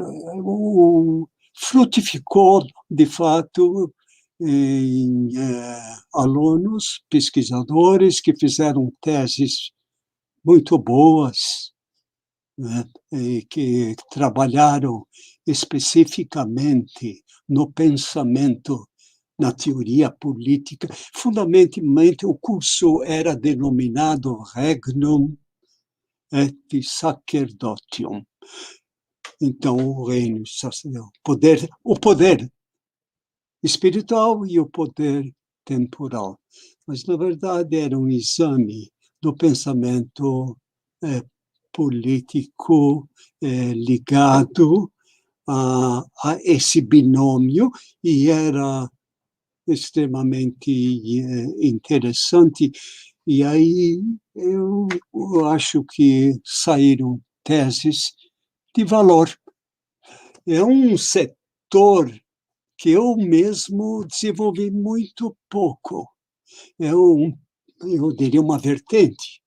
frutificou, de fato, em alunos, pesquisadores que fizeram teses muito boas, né, e que trabalharam especificamente no pensamento, na teoria política. Fundamentalmente, o curso era denominado Regnum et Sacerdotium. Então, o reino, o poder espiritual e o poder temporal. Mas, na verdade, era um exame do pensamento político ligado a esse binômio, e era extremamente interessante. E aí eu acho que saíram teses de valor. É um setor que eu mesmo desenvolvi muito pouco. Eu diria uma vertente.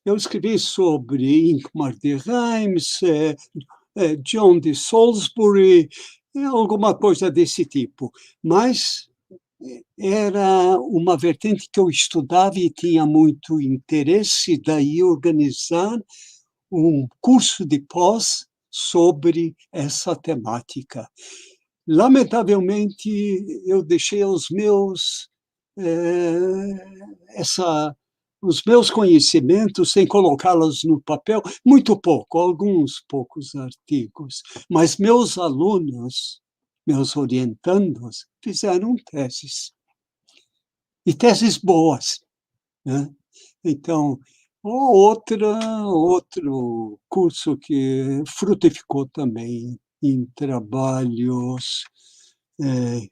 Eu escrevi sobre Ingmar de Reims, John de Salisbury, alguma coisa desse tipo. Mas era uma vertente que eu estudava e tinha muito interesse, daí organizar um curso de pós sobre essa temática. Lamentavelmente, eu deixei os meus conhecimentos sem colocá-los no papel, muito pouco, alguns poucos artigos, mas meus alunos, meus orientandos, fizeram teses, e teses boas, né? Então, outro curso que frutificou também em trabalhos,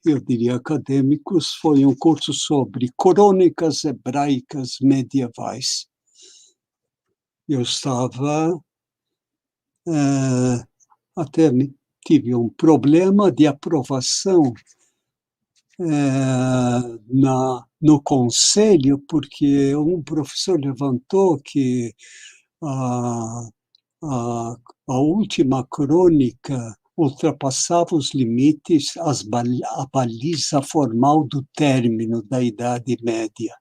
eu diria acadêmicos, foi um curso sobre crônicas hebraicas medievais. Eu estava, até tive um problema de aprovação no conselho, porque um professor levantou que a última crônica ultrapassava os limites, a baliza formal do término da Idade Média.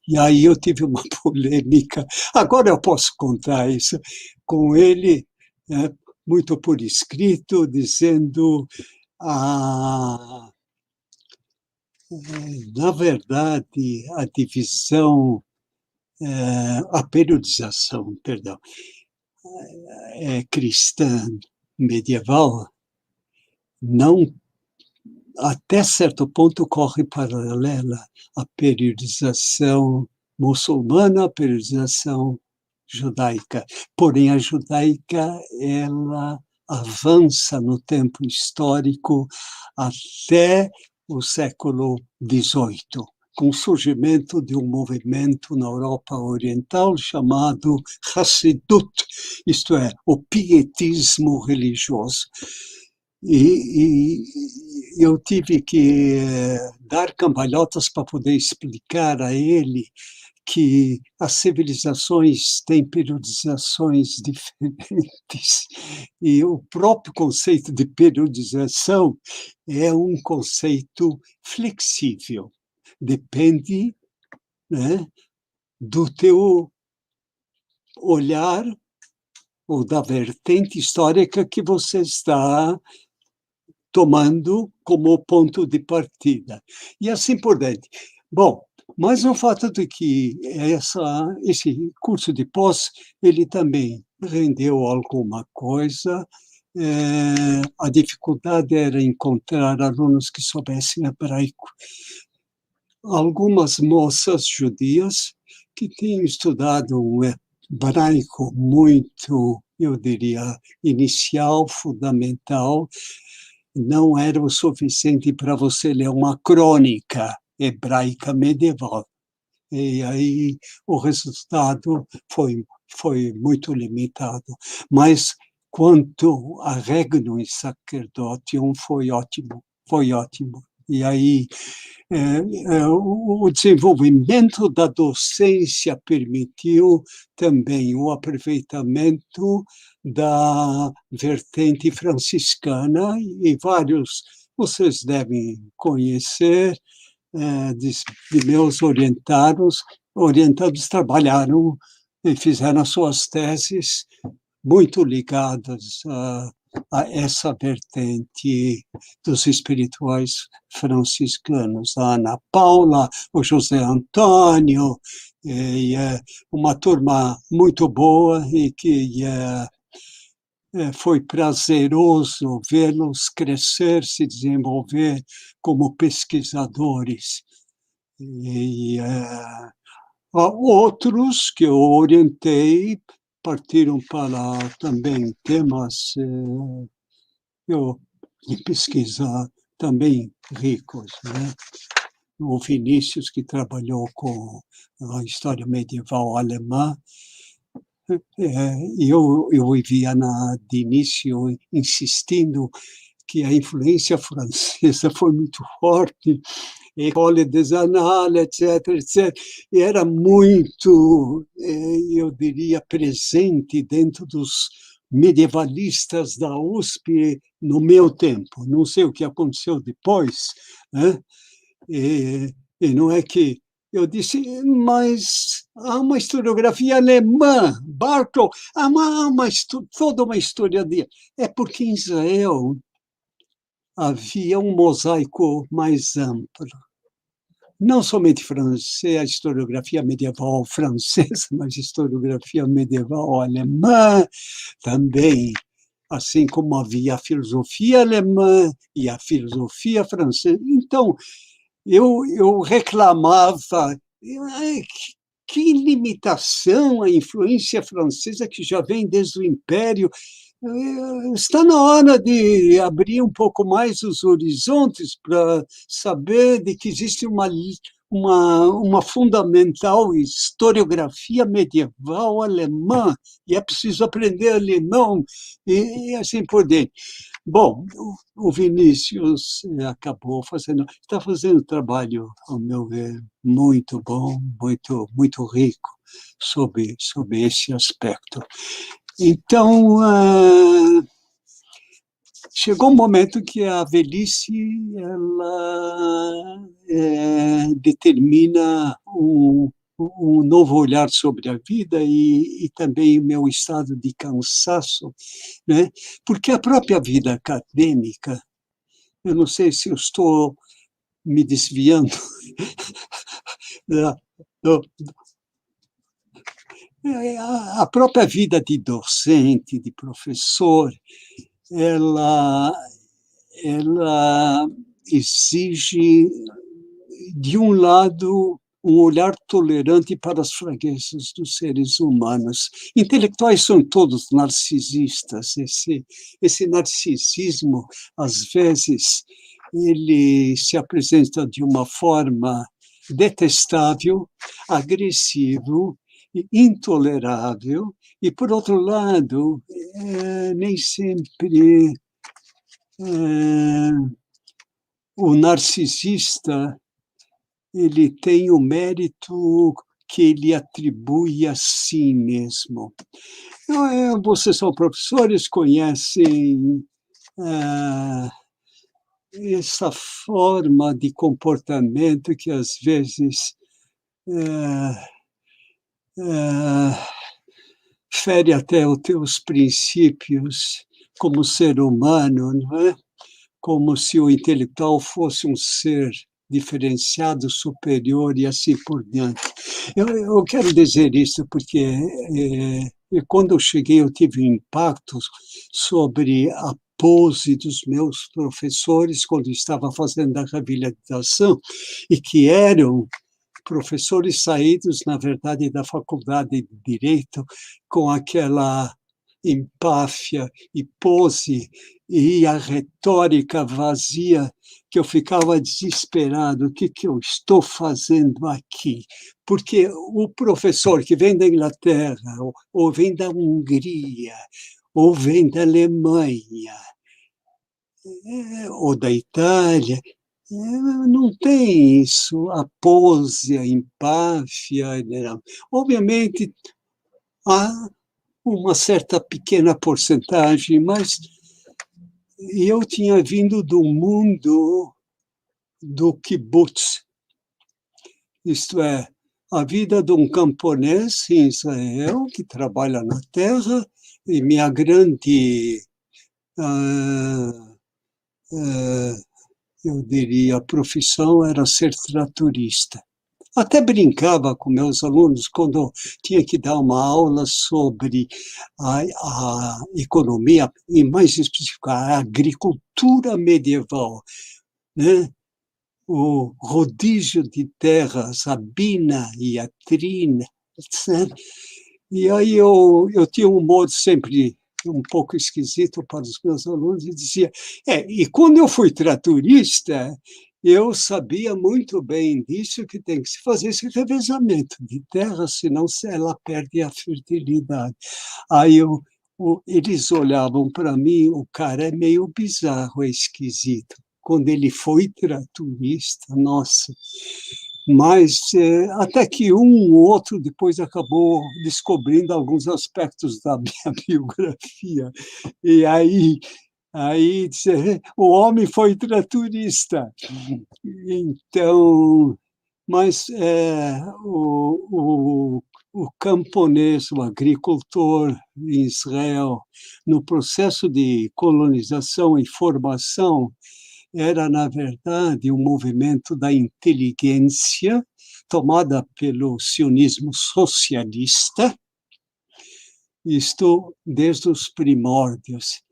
E aí eu tive uma polêmica, agora eu posso contar isso, com ele, muito por escrito, dizendo na verdade, a divisão, a periodização, perdão, cristã medieval, não, até certo ponto, corre paralela à periodização muçulmana, à periodização judaica. Porém, a judaica, ela avança no tempo histórico até o século XVIII, com o surgimento de um movimento na Europa Oriental chamado Hassidut, isto é, o pietismo religioso. E eu tive que dar cambalhotas para poder explicar a ele que as civilizações têm periodizações diferentes, e o próprio conceito de periodização é um conceito flexível. Depende, né, do teu olhar ou da vertente histórica que você está tomando como ponto de partida. E assim por diante. Bom, mas o fato de que esse curso de pós, ele também rendeu alguma coisa. A dificuldade era encontrar alunos que soubessem hebraico. Algumas moças judias que tinham estudado um hebraico muito eu diria, inicial, fundamental, não era o suficiente para você ler uma crônica hebraica medieval. E aí o resultado foi muito limitado. Mas quanto a Regnum Sacerdotium, foi ótimo, foi ótimo. E aí o desenvolvimento da docência permitiu também o aproveitamento da vertente franciscana, e vários vocês devem conhecer, de meus orientados trabalharam e fizeram as suas teses muito ligadas a essa vertente dos espirituais franciscanos, a Ana Paula, o José Antônio, e uma turma muito boa e que foi prazeroso vê-los crescer, se desenvolver como pesquisadores. E outros que eu orientei partiram para também temas de pesquisa também ricos, né? O Vinícius, que trabalhou com a história medieval alemã, e eu vivia de início insistindo que a influência francesa foi muito forte, École des Annales, etc., etc., e era muito, eu diria, presente dentro dos medievalistas da USP no meu tempo. Não sei o que aconteceu depois, né? E não é que eu disse, mas há uma historiografia alemã, Bartol, há toda uma história de... É porque em Israel havia um mosaico mais amplo. Não somente francês, a historiografia medieval francesa, mas a historiografia medieval alemã também, assim como havia a filosofia alemã e a filosofia francesa. Então, eu reclamava, que limitação a influência francesa que já vem desde o Império. Está na hora de abrir um pouco mais os horizontes para saber de que existe uma fundamental historiografia medieval alemã, e é preciso aprender alemão, e assim por diante. Bom, o Vinícius está fazendo um trabalho, ao meu ver, muito bom, muito, muito rico sobre esse aspecto. Então, chegou um momento que a velhice ela determina um novo olhar sobre a vida e também o meu estado de cansaço, né? Porque a própria vida acadêmica, eu não sei se eu estou me desviando a própria vida de docente, de professor, ela exige, de um lado, um olhar tolerante para as fraquezas dos seres humanos. Intelectuais são todos narcisistas. Esse narcisismo, às vezes, ele se apresenta de uma forma detestável, agressivo, intolerável, e, por outro lado, nem sempre o narcisista ele tem o mérito que ele atribui a si mesmo. Vocês são professores, conhecem essa forma de comportamento que, às vezes, fere até os teus princípios como ser humano, não é? Como se o intelectual fosse um ser diferenciado, superior e assim por diante. Eu quero dizer isso porque quando eu cheguei eu tive impactos sobre a pose dos meus professores quando estava fazendo a reabilitação, e que eram professores saídos, na verdade, da faculdade de Direito, com aquela empáfia e pose e a retórica vazia, que eu ficava desesperado. O que eu estou fazendo aqui? Porque o professor que vem da Inglaterra, ou vem da Hungria, ou vem da Alemanha, ou da Itália, não tem isso, a pose, a empáfia. Obviamente, há uma certa pequena porcentagem, mas eu tinha vindo do mundo do kibbutz, isto é, a vida de um camponês em Israel que trabalha na terra, e minha grande, eu diria, profissão era ser tratorista. Até brincava com meus alunos quando tinha que dar uma aula sobre a economia, e mais específico, a agricultura medieval, né? O rodízio de terras, a bina e a trina, etc. E aí eu tinha um modo sempre um pouco esquisito para os meus alunos, e dizia, e quando eu fui tratorista, eu sabia muito bem disso, que tem que se fazer esse revezamento de terra, senão ela perde a fertilidade. Aí eles olhavam para mim, o cara é meio bizarro, é esquisito. Quando ele foi tratorista, nossa. Mas até que um ou outro depois acabou descobrindo alguns aspectos da minha biografia. E aí o homem foi tratorista. Então, mas o camponês, o agricultor em Israel, no processo de colonização e formação, era, na verdade, um movimento da inteligência tomada pelo sionismo socialista, isto desde os primórdios.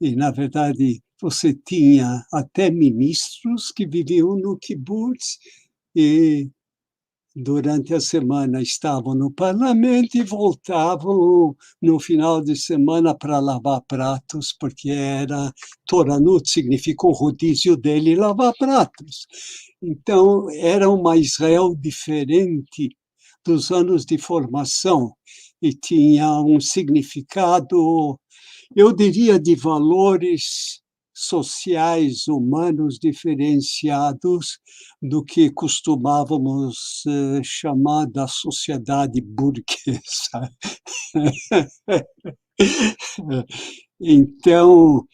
E, na verdade, você tinha até ministros que viviam no kibbutz e, durante a semana, estavam no parlamento e voltavam no final de semana para lavar pratos, porque era Toranut, significa o rodízio dele lavar pratos. Então, era uma Israel diferente dos anos de formação e tinha um significado, eu diria, de valores sociais, humanos diferenciados do que costumávamos chamar da sociedade burguesa. Então,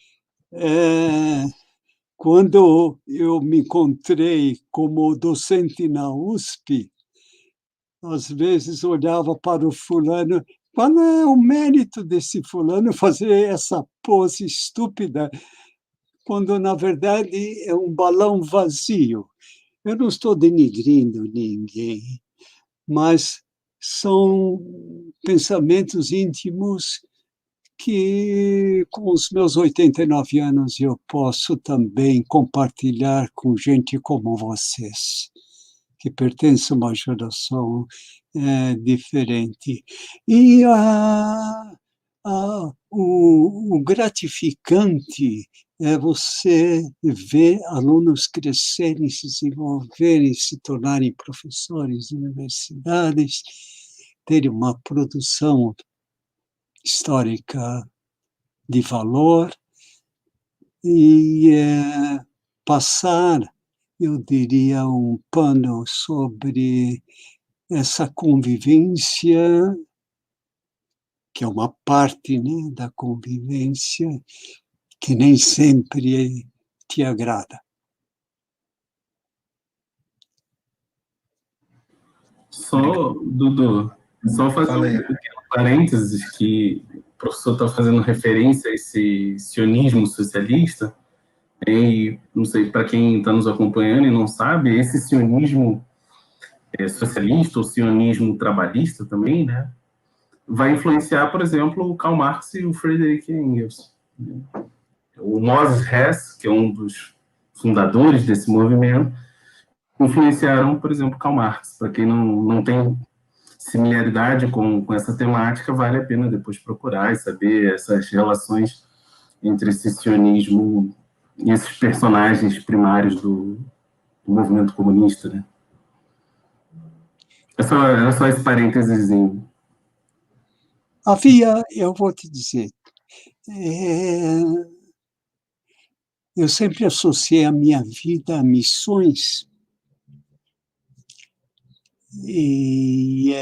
quando eu me encontrei como docente na USP, às vezes olhava para o fulano, qual é o mérito desse fulano fazer essa pose estúpida, quando, na verdade, é um balão vazio. Eu não estou denigrindo ninguém, mas são pensamentos íntimos que, com os meus 89 anos, eu posso também compartilhar com gente como vocês, que pertence a uma geração diferente. E o gratificante é você ver alunos crescerem, se desenvolverem, se tornarem professores de universidades, terem uma produção histórica de valor e passar, eu diria, um pano sobre essa convivência, que é uma parte, né, da convivência, que nem sempre te agrada. Só, Dudu, só fazer um pequeno parênteses, que o professor está fazendo referência a esse sionismo socialista, e não sei, para quem está nos acompanhando e não sabe, esse sionismo socialista, ou sionismo trabalhista também, né, vai influenciar, por exemplo, o Karl Marx e o Friedrich Engels. O Moses Hess, que é um dos fundadores desse movimento, influenciaram, por exemplo, Karl Marx. Para quem não tem similaridade com essa temática, vale a pena depois procurar e saber essas relações entre esse sionismo e esses personagens primários do movimento comunista, né? Era só esse parênteses. Eu vou te dizer, eu sempre associei a minha vida a missões, e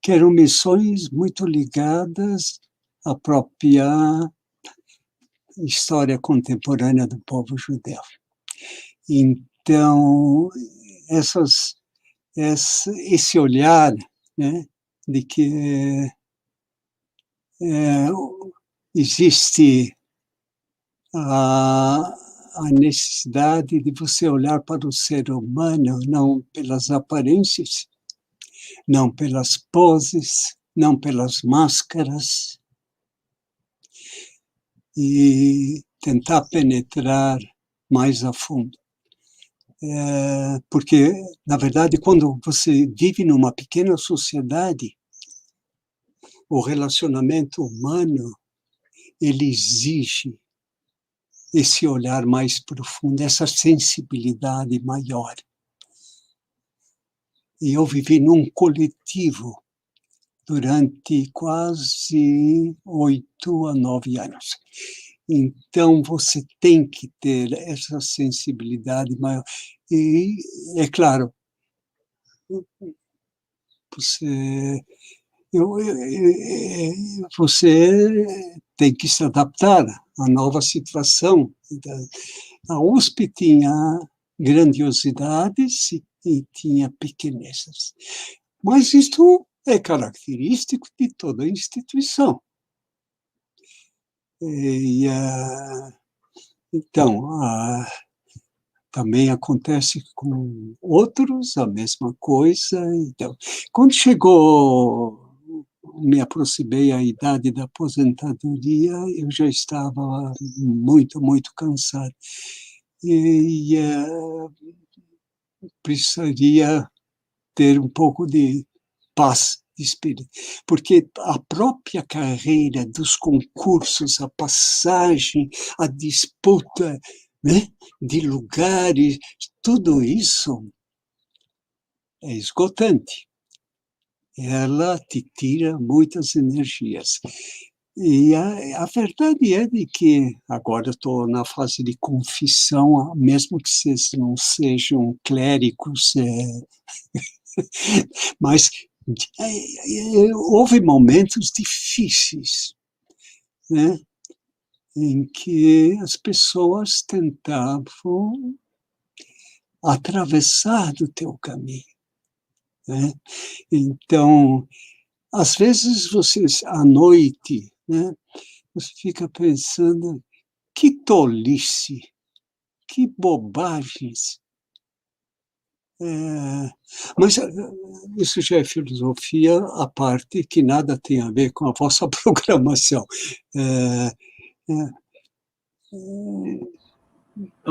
que eram missões muito ligadas à própria história contemporânea do povo judeu. Então, esse olhar, né, de que existe a necessidade de você olhar para o ser humano não pelas aparências, não pelas poses, não pelas máscaras, e tentar penetrar mais a fundo. Porque, na verdade, quando você vive numa pequena sociedade, o relacionamento humano, ele exige esse olhar mais profundo, essa sensibilidade maior. E eu vivi num coletivo durante quase 8 a 9 anos. Então, você tem que ter essa sensibilidade maior. E, é claro, você tem que se adaptar à nova situação. A USP tinha grandiosidades e tinha pequenezas. Mas isto é característico de toda instituição. Então, também acontece com outros a mesma coisa. Então, quando me aproximei à idade da aposentadoria, eu já estava muito, muito cansado. E precisaria ter um pouco de paz de espírito, porque a própria carreira dos concursos, a passagem, a disputa, né, de lugares, tudo isso é esgotante. Ela te tira muitas energias. E a verdade é de que agora estou na fase de confissão, mesmo que vocês não sejam clérigos, mas houve momentos difíceis, né, em que as pessoas tentavam atravessar do teu caminho, né? Então, às vezes à noite, né, você fica pensando, que tolice, que bobagens. Mas isso já é filosofia à parte, que nada tem a ver com a vossa programação.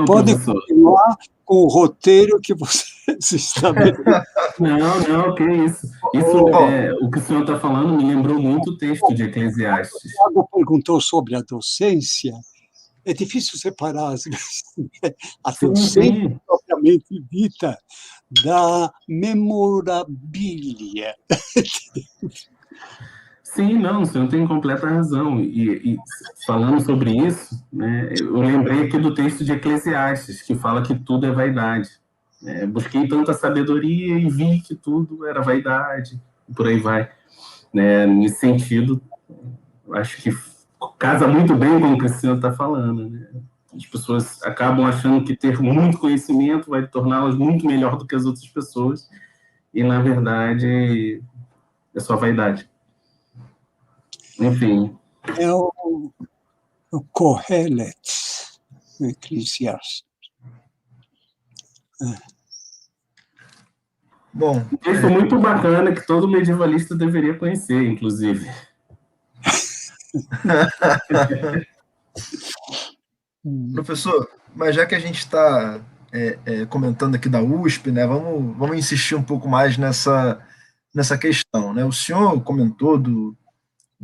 Pode continuar com o roteiro que vocês estabeleceram. Não, que isso. O que o senhor está falando me lembrou muito o texto de Eclesiastes. O Thiago perguntou sobre a docência. É difícil separar a docência propriamente dita da memorabilia. Sim, não, o senhor tem completa razão. E falando sobre isso, né, eu lembrei aqui do texto de Eclesiastes, que fala que tudo é vaidade. Busquei tanta sabedoria e vi que tudo era vaidade, e por aí vai. Nesse sentido, acho que casa muito bem com o que o senhor está falando, né? As pessoas acabam achando que ter muito conhecimento vai torná-las muito melhor do que as outras pessoas, e, na verdade, é só vaidade. Enfim. É o Kohelet, o Eclesiastes. Bom, um texto muito bacana que todo medievalista deveria conhecer, inclusive. Professor, mas já que a gente está comentando aqui da USP, né? Vamos insistir um pouco mais nessa questão, né? O senhor comentou do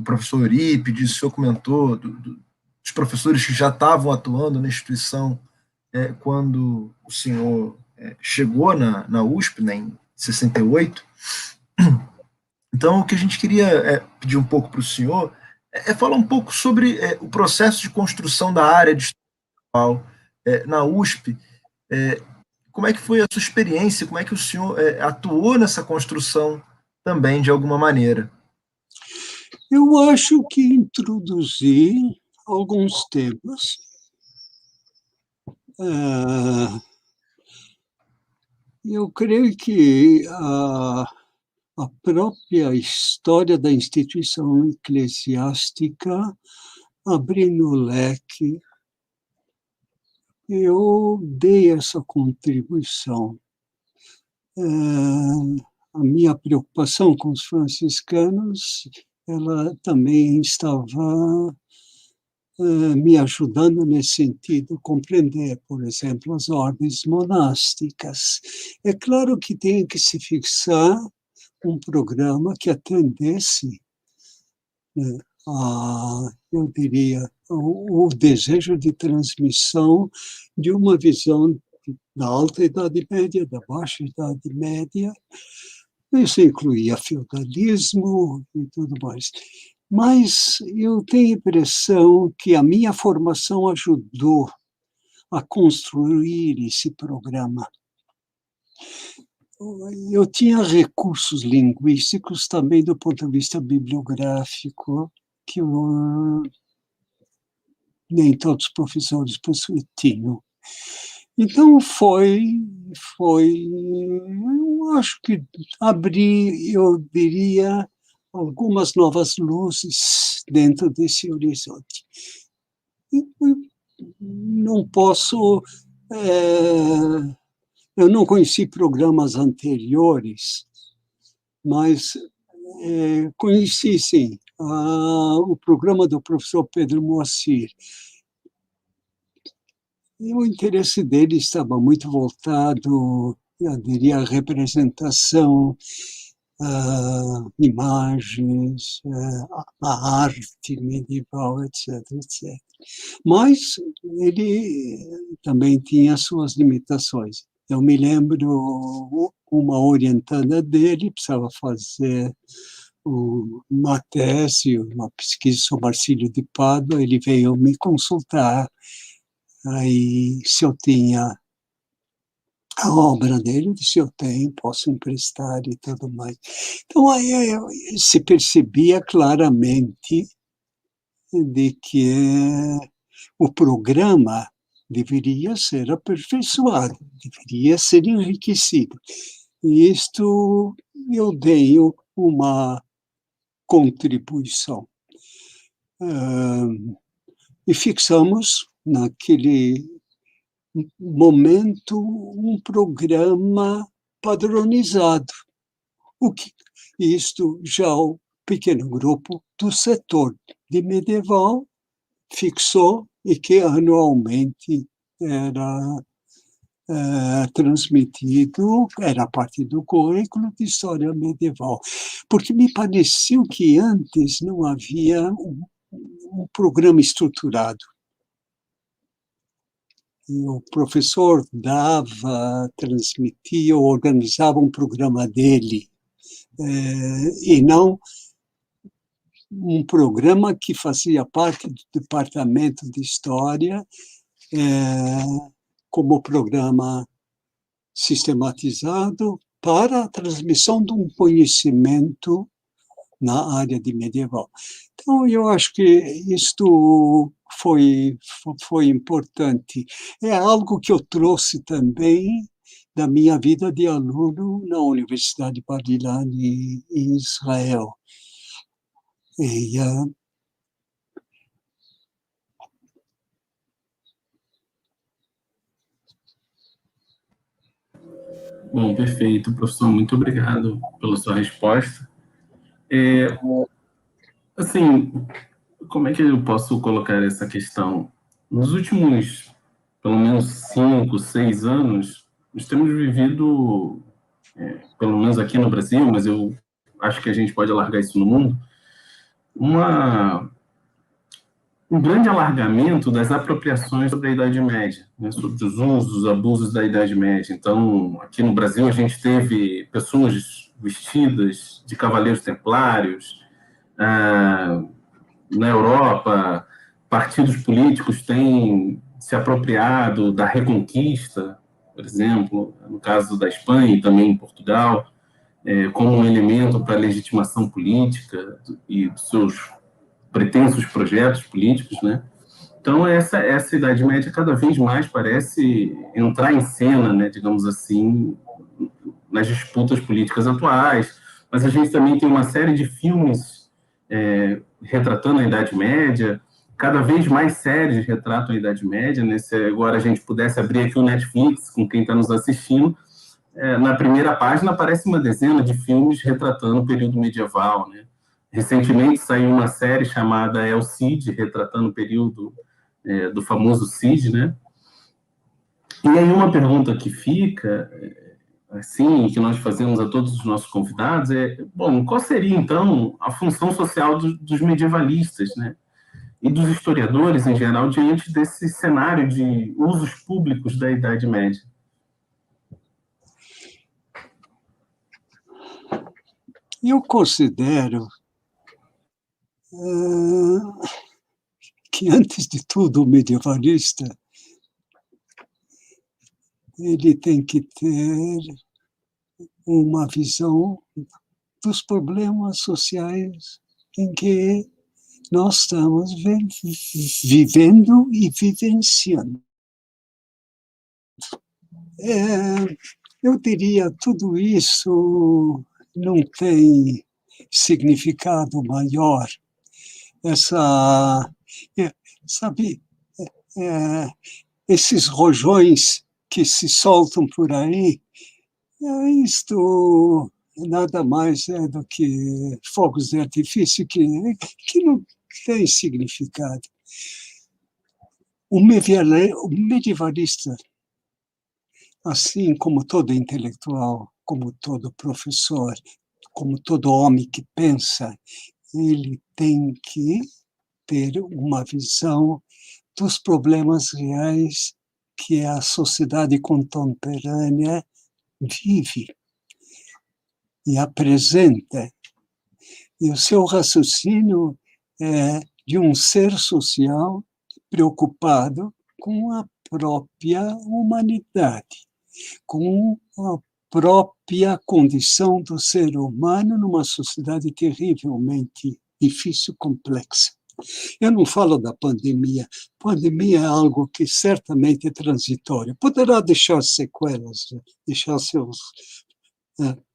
professor Eurípides, o senhor comentou dos professores que já estavam atuando na instituição quando o senhor chegou na USP, né, em 68. Então, o que a gente queria pedir um pouco para o senhor falar um pouco sobre o processo de construção da área de história na USP. Como é que foi a sua experiência? Como é que o senhor atuou nessa construção também, de alguma maneira? Eu acho que introduzi alguns temas. Eu creio que a própria história da instituição eclesiástica, abrindo o leque, eu dei essa contribuição. A minha preocupação com os franciscanos, ela também estava me ajudando nesse sentido, compreender, por exemplo, as ordens monásticas. É claro que tem que se fixar um programa que atendesse, né, eu diria, o desejo de transmissão de uma visão da alta Idade Média, da baixa Idade Média. Isso incluía feudalismo e tudo mais. Mas eu tenho a impressão que a minha formação ajudou a construir esse programa. Eu tinha recursos linguísticos também do ponto de vista bibliográfico, que nem todos os professores tinham. Então eu acho que abri, eu diria, algumas novas luzes dentro desse horizonte. Não posso, eu não conheci programas anteriores, mas conheci, sim, o programa do professor Pedro Moacir. E o interesse dele estava muito voltado, eu diria, à representação, imagens, a arte medieval, etc, etc. Mas ele também tinha suas limitações. Eu me lembro, uma orientada dele precisava fazer uma tese, uma pesquisa sobre Marcílio de Pádua, ele veio me consultar, aí se eu tinha a obra dele, eu disse, eu tenho, posso emprestar e tudo mais. Então, aí se percebia claramente de que o programa deveria ser aperfeiçoado, deveria ser enriquecido. E isto eu dei uma contribuição. E fixamos, naquele momento, um programa padronizado. Isto já o pequeno grupo do setor de medieval fixou e que anualmente era transmitido, era parte do currículo de história medieval. Porque me pareceu que antes não havia um programa estruturado. E o professor transmitia, organizava um programa dele, e não um programa que fazia parte do departamento de história, como programa sistematizado para a transmissão de um conhecimento na área de medieval. Então, eu acho que isto foi importante. É algo que eu trouxe também da minha vida de aluno na Universidade Bar Ilan em Israel. Bom, perfeito, professor, muito obrigado pela sua resposta. Assim, como é que eu posso colocar essa questão? Nos últimos, pelo menos 5, 6 anos, nós temos vivido, pelo menos aqui no Brasil, mas eu acho que a gente pode alargar isso no mundo, um grande alargamento das apropriações sobre a Idade Média, né, sobre os usos, os abusos da Idade Média. Então, aqui no Brasil, a gente teve pessoas vestidas de cavaleiros templários. Na Europa, partidos políticos têm se apropriado da Reconquista, por exemplo, no caso da Espanha e também em Portugal, como um elemento para a legitimação política e dos seus pretensos projetos políticos, né? Então, essa Idade Média cada vez mais parece entrar em cena, né, digamos assim, nas disputas políticas atuais, mas a gente também tem uma série de filmes retratando a Idade Média, cada vez mais séries retratam a Idade Média, né? Se agora a gente pudesse abrir aqui o Netflix, com quem está nos assistindo, na primeira página aparece uma dezena de filmes retratando o período medieval, né? Recentemente saiu uma série chamada El Cid, retratando o período do famoso Cid, né? E aí uma pergunta que fica, assim, que nós fazemos a todos os nossos convidados bom, qual seria, então, a função social dos medievalistas, né? E dos historiadores, em geral, diante desse cenário de usos públicos da Idade Média? Eu considero que, antes de tudo, o medievalista ele tem que ter uma visão dos problemas sociais em que nós estamos vivendo e vivenciando. Eu diria, tudo isso não tem significado maior. Sabe, esses rojões que se soltam por aí, isto nada mais é do que fogos de artifício que não tem significado. O medievalista, assim como todo intelectual, como todo professor, como todo homem que pensa, ele tem que ter uma visão dos problemas reais que a sociedade contemporânea vive e apresenta. E o seu raciocínio é de um ser social preocupado com a própria humanidade, com a própria condição do ser humano numa sociedade terrivelmente difícil, complexa. Eu não falo da pandemia. Pandemia é algo que certamente é transitório. Poderá deixar sequelas,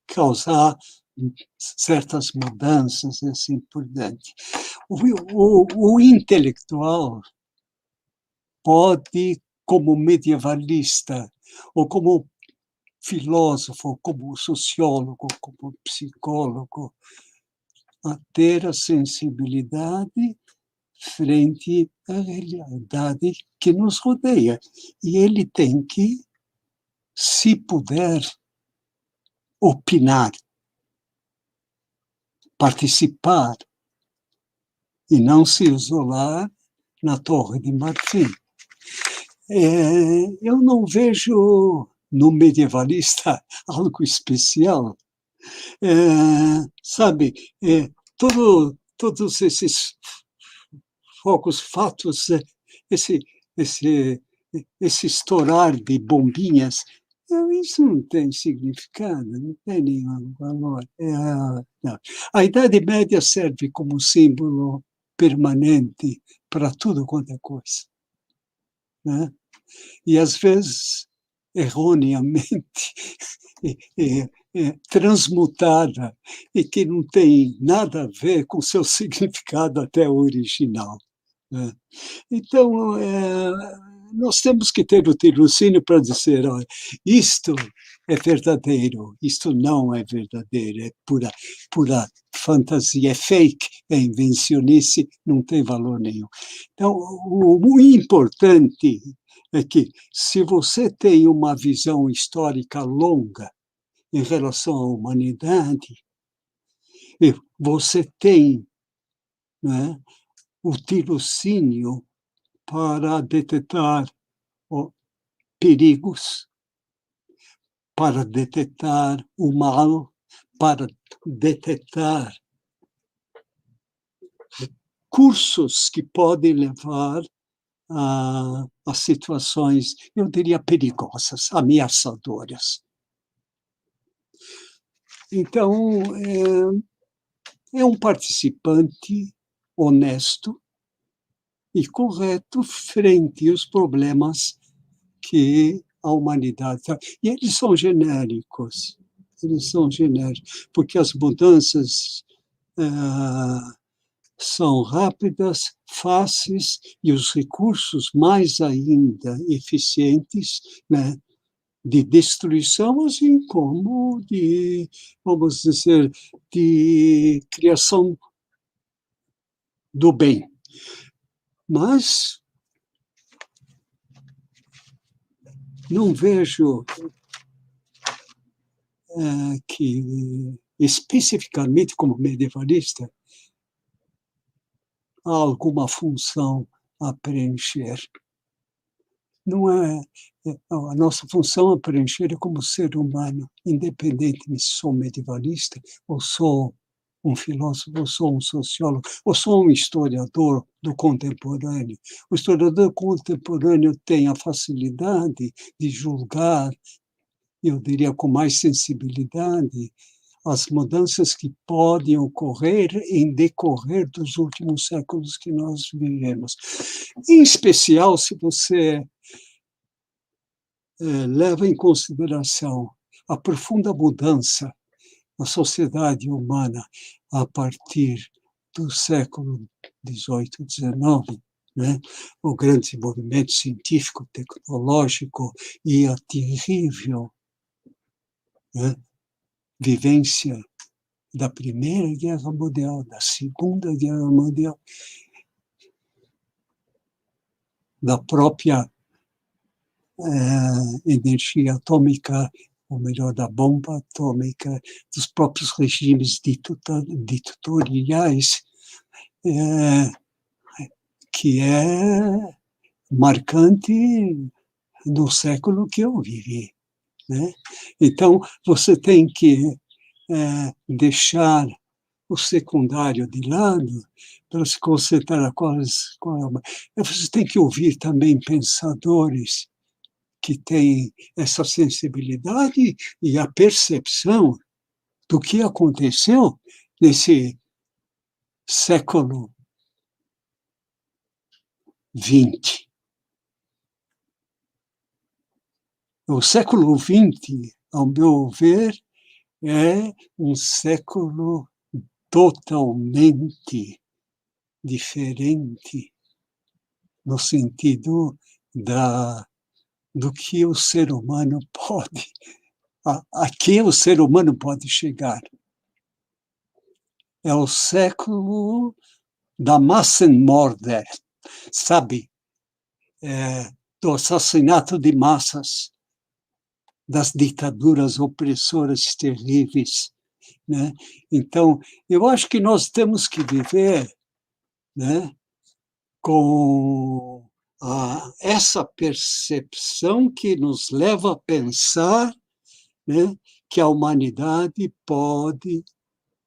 causar certas mudanças, assim por diante. O intelectual pode, como medievalista, ou como filósofo, como sociólogo, como psicólogo, a ter a sensibilidade frente à realidade que nos rodeia. E ele tem que, se puder, opinar, participar, e não se isolar na Torre de Marfim. Eu não vejo no medievalista algo especial. Sabe, todos esses focos, fatos, esse estourar de bombinhas, isso não tem significado, não tem nenhum valor. Não. A Idade Média serve como símbolo permanente para tudo quanto é coisa, né? E, às vezes, erroneamente, transmutada, e que não tem nada a ver com seu significado até original, né? Então, nós temos que ter o tirocínio para dizer, olha, isto é verdadeiro, isto não é verdadeiro, é pura fantasia, é fake, é invencionice, não tem valor nenhum. Então, o importante é que, se você tem uma visão histórica longa em relação à humanidade, e você tem, né, o tirocínio para detectar perigos, para detectar o mal, para detectar cursos que podem levar a situações, eu diria, perigosas, ameaçadoras. Então, é um participante honesto e correto frente aos problemas que a humanidade está. E eles são genéricos, porque as mudanças são rápidas, fáceis e os recursos mais ainda eficientes, né, de destruição, assim como de, vamos dizer, de criação do bem. Mas não vejo que, especificamente como medievalista, há alguma função a preencher. Não é a nossa função a preencher é como ser humano, independentemente se sou medievalista, ou sou um filósofo, ou sou um sociólogo, ou sou um historiador do contemporâneo. O historiador contemporâneo tem a facilidade de julgar, eu diria com mais sensibilidade, as mudanças que podem ocorrer em decorrer dos últimos séculos que nós vivemos. Em especial, se você leva em consideração a profunda mudança na sociedade humana a partir do século XVIII, XIX, né? O grande desenvolvimento científico, tecnológico e a terrível, né, vivência da Primeira Guerra Mundial, da Segunda Guerra Mundial, da própria energia atômica, ou melhor, da bomba atômica, dos próprios regimes ditatoriais, que é marcante no século que eu vivi, né? Então, você tem que deixar o secundário de lado para se concentrar você tem que ouvir também pensadores que têm essa sensibilidade e a percepção do que aconteceu nesse século XX. O século XX, ao meu ver, é um século totalmente diferente no sentido do que o ser humano pode, a que o ser humano pode chegar. É o século da Massenmorde, sabe? Do assassinato de massas, das ditaduras opressoras terríveis, né? Então, eu acho que nós temos que viver, né, com essa percepção que nos leva a pensar, né, que a humanidade pode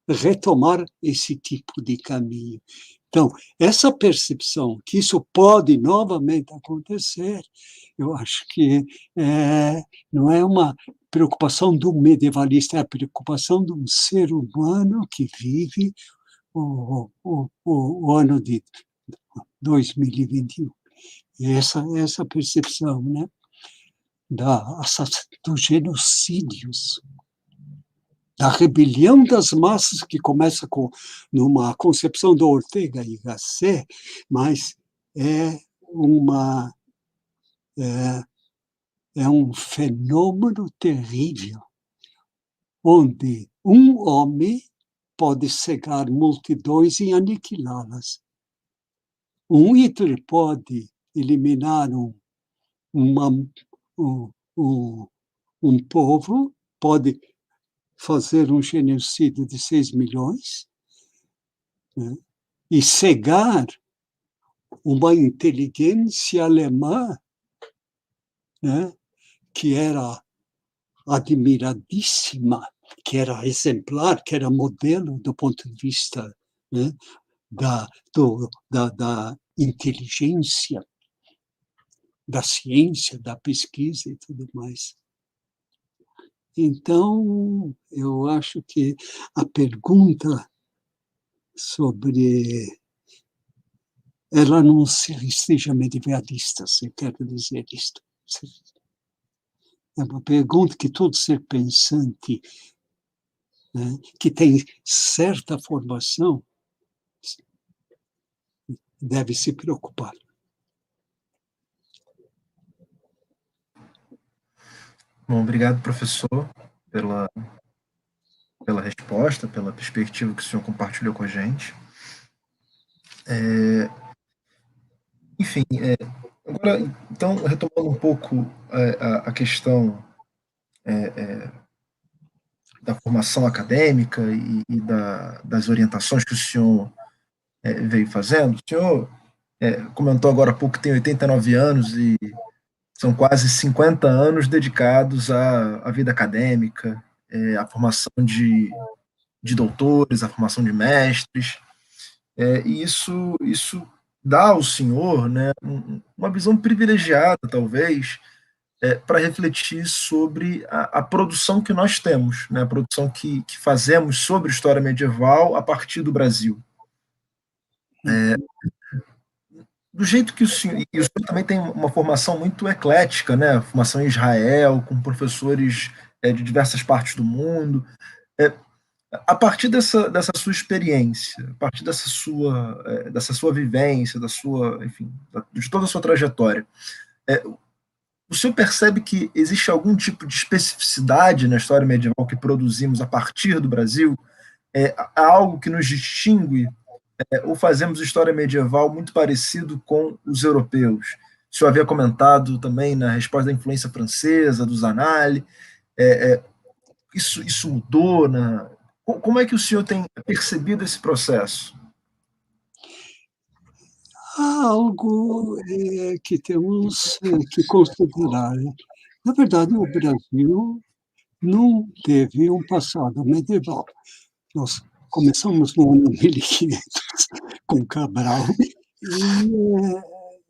retomar esse tipo de caminho. Então, essa percepção que isso pode novamente acontecer, eu acho que não é uma preocupação do medievalista, é a preocupação de um ser humano que vive o ano de 2021. E essa percepção, né, dos genocídios, da rebelião das massas, que começa numa concepção do Ortega y Gasset, mas é um fenômeno terrível, onde um homem pode cegar multidões e aniquilá-las. Um Hitler pode eliminar um povo pode fazer um genocídio de 6 milhões, né, e cegar uma inteligência alemã, né, que era admiradíssima, que era exemplar, que era modelo do ponto de vista, né, da inteligência, da ciência, da pesquisa e tudo mais. Então, eu acho que a pergunta sobre... ela não seja medievalista, se quero dizer isto. É uma pergunta que todo ser pensante, né, que tem certa formação, deve se preocupar. Bom, obrigado, professor, pela resposta, pela perspectiva que o senhor compartilhou com a gente. Enfim, agora, então, retomando um pouco a questão da formação acadêmica e das orientações que o senhor veio fazendo, o senhor comentou agora há pouco que tem 89 anos e são quase 50 anos dedicados à vida acadêmica, à formação de doutores, à formação de mestres, e isso dá ao senhor, né, uma visão privilegiada, talvez, para refletir sobre a produção que nós temos, né, a produção que fazemos sobre história medieval a partir do Brasil. Do jeito que o senhor... E o senhor também tem uma formação muito eclética, né, formação em Israel, com professores de diversas partes do mundo. A partir dessa sua experiência, a partir dessa sua vivência, enfim, de toda a sua trajetória, o senhor percebe que existe algum tipo de especificidade na história medieval que produzimos a partir do Brasil? Há algo que nos distingue, ou fazemos história medieval muito parecido com os europeus? O senhor havia comentado também na resposta da influência francesa, dos Annales, isso mudou? Como é que o senhor tem percebido esse processo? Há algo que temos que considerar. Na verdade, o Brasil não teve um passado medieval. Nós começamos no ano 1500 com Cabral e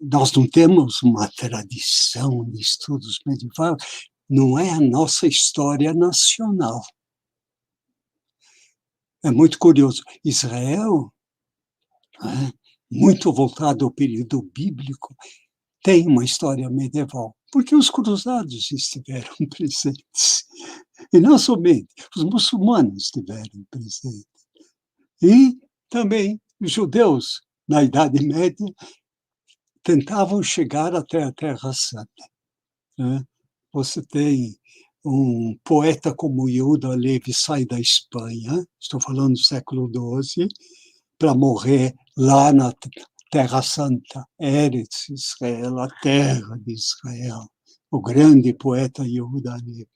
nós não temos uma tradição de estudos medievais, não é a nossa história nacional. É muito curioso. Israel, né, muito voltado ao período bíblico, tem uma história medieval, porque os cruzados estiveram presentes. E não somente, os muçulmanos estiveram presentes. E também os judeus, na Idade Média, tentavam chegar até a Terra Santa, né? Você tem um poeta como Yehuda Levi sai da Espanha, estou falando do século XII, para morrer lá na Terra Santa, Eretz Israel, a terra de Israel, o grande poeta Yehuda Levi.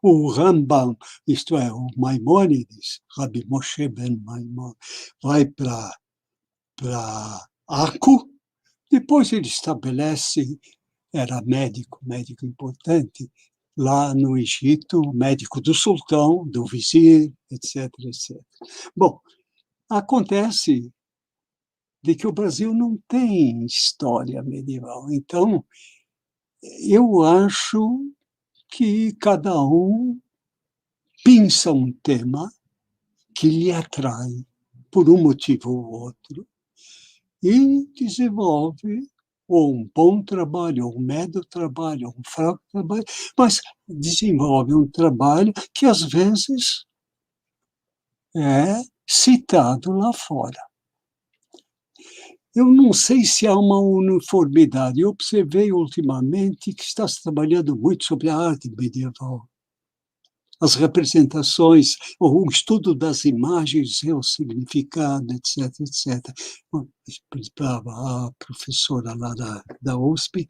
O Rambam, isto é, o Maimônides, Rabi Moshe ben Maimônides, vai para Aco, depois ele estabelece, era médico importante, lá no Egito, médico do sultão, do vizir, etc, etc. Bom, acontece de que o Brasil não tem história medieval. Então, eu acho que cada um pensa um tema que lhe atrai por um motivo ou outro e desenvolve ou um bom trabalho, ou um médio trabalho, ou um fraco trabalho, mas desenvolve um trabalho que às vezes é citado lá fora. Eu não sei se há uma uniformidade. Eu observei ultimamente que está se trabalhando muito sobre a arte medieval. as representações, o estudo das imagens, seu significado, etc., etc. Explicava a professora lá da USP,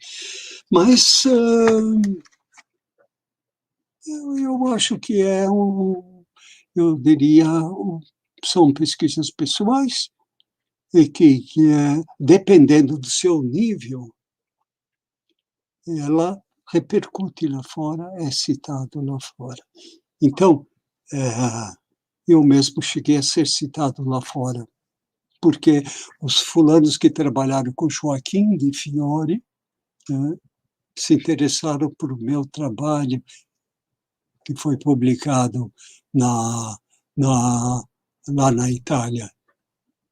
mas eu acho que eu diria, são pesquisas pessoais, e que dependendo do seu nível, ela repercute lá fora, é citado lá fora. Então, eu mesmo cheguei a ser citado lá fora, porque os fulanos que trabalharam com Joaquim de Fiore se interessaram por o meu trabalho, que foi publicado lá na Itália,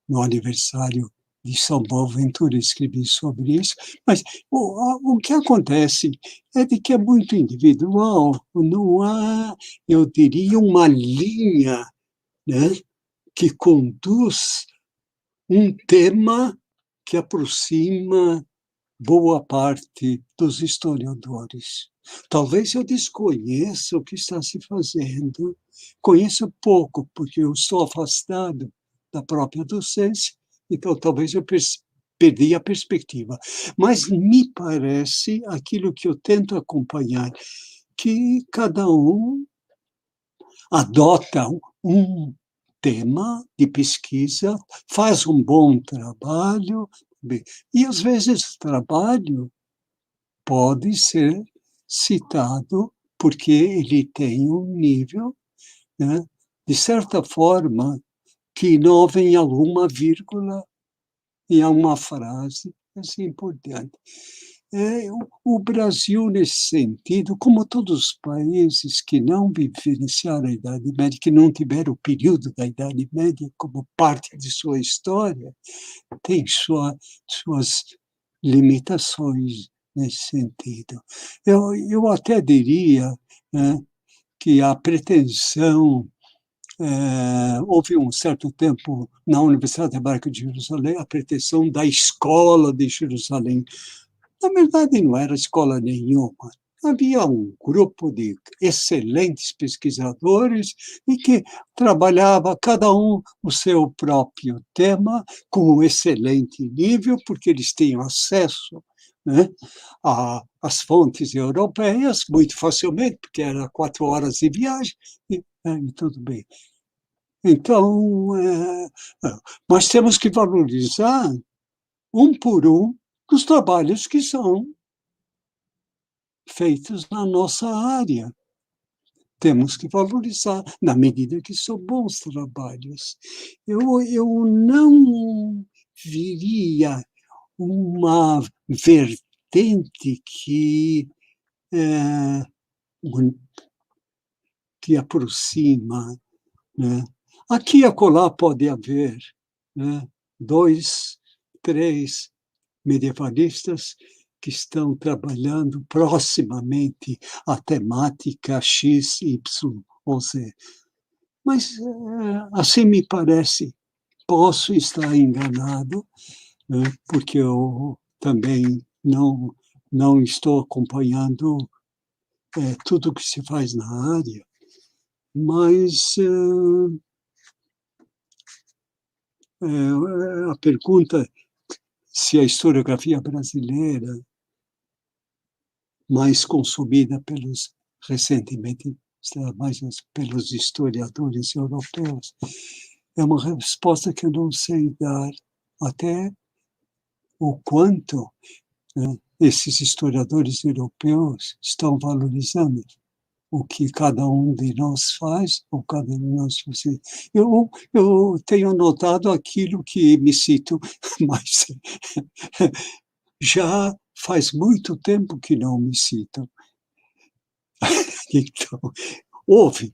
no aniversário de São Boaventura, escrevi sobre isso, mas o que acontece é de que é muito individual, não há, eu diria, uma linha, né, que conduz um tema que aproxima boa parte dos historiadores. Talvez eu desconheça o que está se fazendo, conheço pouco, porque eu estou afastado da própria docência, então talvez eu perdi a perspectiva. Mas me parece aquilo que eu tento acompanhar, que cada um adota um tema de pesquisa, faz um bom trabalho, e às vezes o trabalho pode ser citado porque ele tem um nível, né, de certa forma, que inova em alguma vírgula, em alguma frase, assim por diante. O Brasil, nesse sentido, como todos os países que não vivenciaram a Idade Média, que não tiveram o período da Idade Média como parte de sua história, tem suas limitações nesse sentido. Eu até diria, né, que a pretensão, houve um certo tempo na Universidade Hebraica de Jerusalém, a pretensão da escola de Jerusalém. Na verdade, não era escola nenhuma. Havia um grupo de excelentes pesquisadores e que trabalhava cada um o seu próprio tema com um excelente nível, porque eles tinham acesso, né, às fontes europeias muito facilmente, porque era 4 horas de viagem, e tudo bem. Então, nós temos que valorizar, um por um, os trabalhos que são feitos na nossa área. Temos que valorizar, na medida que são bons trabalhos. Eu não viria uma vertente que aproxima, né? Aqui e acolá pode haver, né, 2, 3 medievalistas que estão trabalhando proximamente a temática X, Y ou Z. Mas, assim me parece, posso estar enganado, né, porque eu também não estou acompanhando tudo o que se faz na área, mas a pergunta se a historiografia brasileira, mais consumida recentemente, mais pelos historiadores europeus, é uma resposta que eu não sei dar, até o quanto, né, esses historiadores europeus estão valorizando o que cada um de nós faz, ou cada um de nós faz. Eu tenho notado aquilo que me cito, mas já faz muito tempo que não me citam. Então, houve,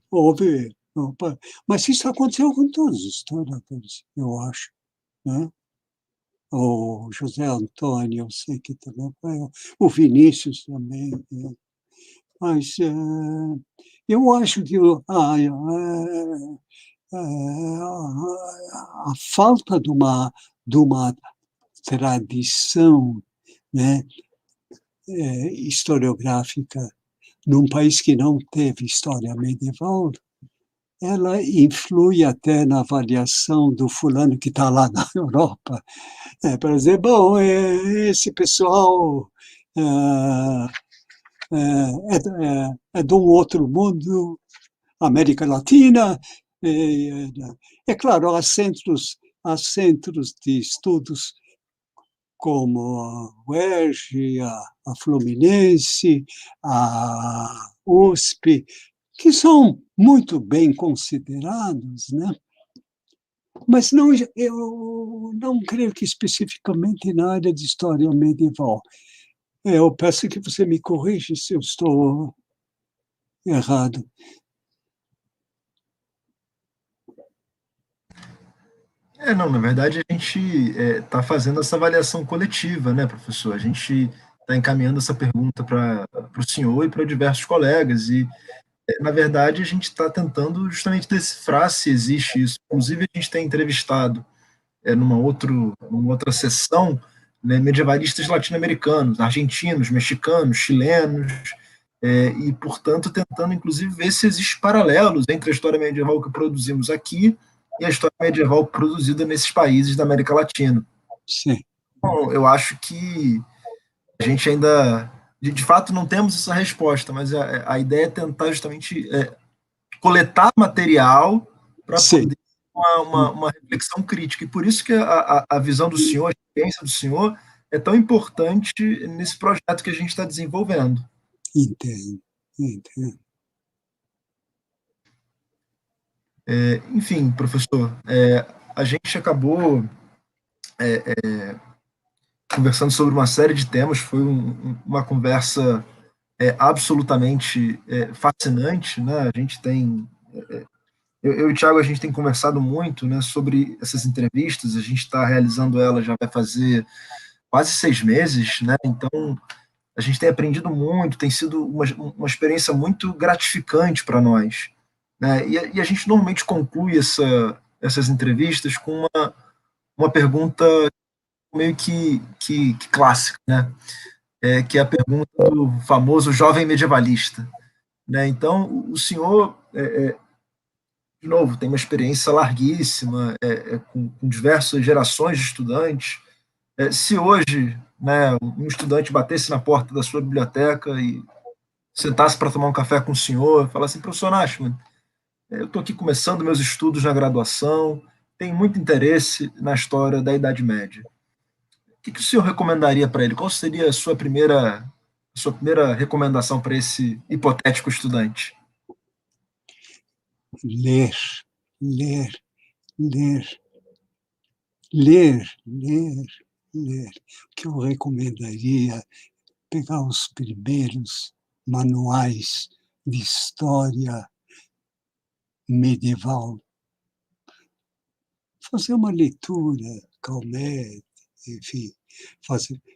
mas isso aconteceu com todos os historiadores, eu acho, né? O José Antônio, eu sei que também foi, o Vinícius também, né? Mas eu acho que a falta de uma tradição, né, historiográfica num país que não teve história medieval, ela influi até na avaliação do fulano que está lá na Europa. Para dizer, bom, esse pessoal é de um outro mundo, América Latina. É claro, há centros de estudos como a UERJ, a Fluminense, a USP, que são muito bem considerados, né? Mas não, eu não creio que especificamente na área de história medieval. Eu peço que você me corrija se eu estou errado. Não, na verdade a gente está fazendo essa avaliação coletiva, né, professor? A gente está encaminhando essa pergunta para o senhor e para diversos colegas, e, na verdade, a gente está tentando justamente decifrar se existe isso. Inclusive, a gente tem entrevistado, numa outra sessão, né, medievalistas latino-americanos, argentinos, mexicanos, chilenos, e, portanto, tentando, inclusive, ver se existem paralelos entre a história medieval que produzimos aqui e a história medieval produzida nesses países da América Latina. Sim. Então, eu acho que a gente ainda, de fato, não temos essa resposta, mas a ideia é tentar justamente coletar material para poder ter uma reflexão crítica. E por isso que a visão do senhor, a experiência do senhor, é tão importante nesse projeto que a gente está desenvolvendo. Entendo. Enfim, professor, a gente acabou conversando sobre uma série de temas, foi uma conversa absolutamente fascinante, né? A gente tem, eu e o Thiago, a gente tem conversado muito, né, sobre essas entrevistas, a gente está realizando ela, já vai fazer quase 6 meses, né? Então, a gente tem aprendido muito, tem sido uma experiência muito gratificante para nós, né? E a gente normalmente conclui essas entrevistas com uma pergunta meio que clássica, né? Que é a pergunta do famoso jovem medievalista, né? Então, o senhor, de novo, tem uma experiência larguíssima, com diversas gerações de estudantes. Se hoje, né, um estudante batesse na porta da sua biblioteca e sentasse para tomar um café com o senhor, falasse assim, professor Nashman, eu estou aqui começando meus estudos na graduação, tenho muito interesse na história da Idade Média. O que o senhor recomendaria para ele? Qual seria a sua primeira recomendação para esse hipotético estudante? Ler, ler, ler, ler, ler, ler. O que eu recomendaria? Pegar os primeiros manuais de história medieval, fazer uma leitura, Calmet, enfim,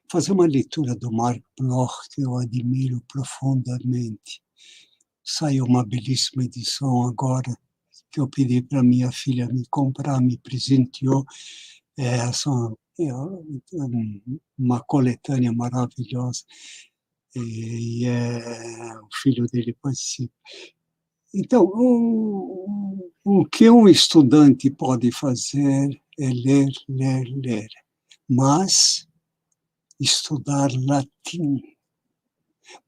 fazer uma leitura do Marc Bloch, que eu admiro profundamente. Saiu uma belíssima edição agora, que eu pedi para minha filha me comprar, me presenteou. Uma coletânea maravilhosa. E o filho dele participa. Então, o que um estudante pode fazer é ler, ler, ler, mas estudar latim.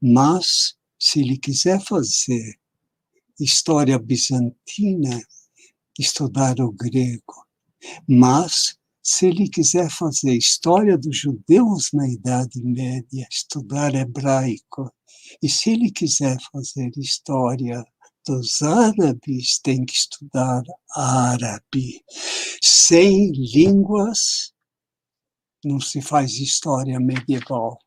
Mas, se ele quiser fazer história bizantina, estudar o grego. Mas, se ele quiser fazer história dos judeus na Idade Média, estudar hebraico. E se ele quiser fazer história dos árabes, tem que estudar árabe. Sem línguas, não se faz história medieval.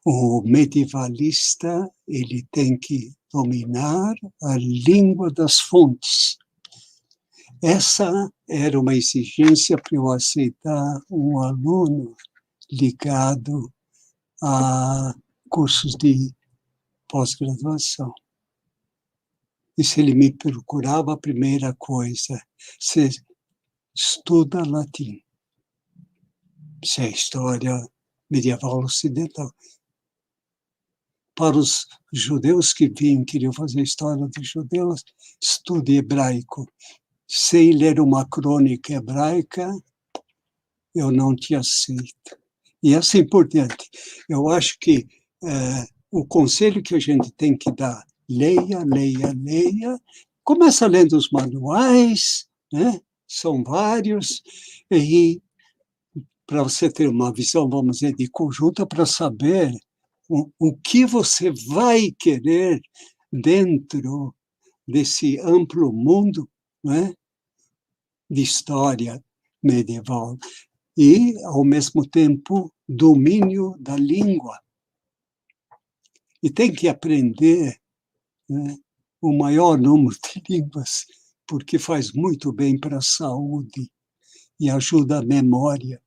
O medievalista, ele tem que dominar a língua das fontes. Essa era uma exigência para eu aceitar um aluno ligado a cursos de pós-graduação. E se ele me procurava, a primeira coisa, você estuda latim. Isso é história medieval ocidental. para os judeus que queriam fazer história dos judeus, estude hebraico. Sem ler uma crônica hebraica, eu não te aceito. E assim por diante. Eu acho que o conselho que a gente tem que dar, leia, leia, leia, começa lendo os manuais, né? São vários, e para você ter uma visão, vamos dizer, de conjunta, para saber o que você vai querer dentro desse amplo mundo, né, de história medieval. E, ao mesmo tempo, domínio da língua. E tem que aprender, né, o maior número de línguas, porque faz muito bem para a saúde e ajuda a memória.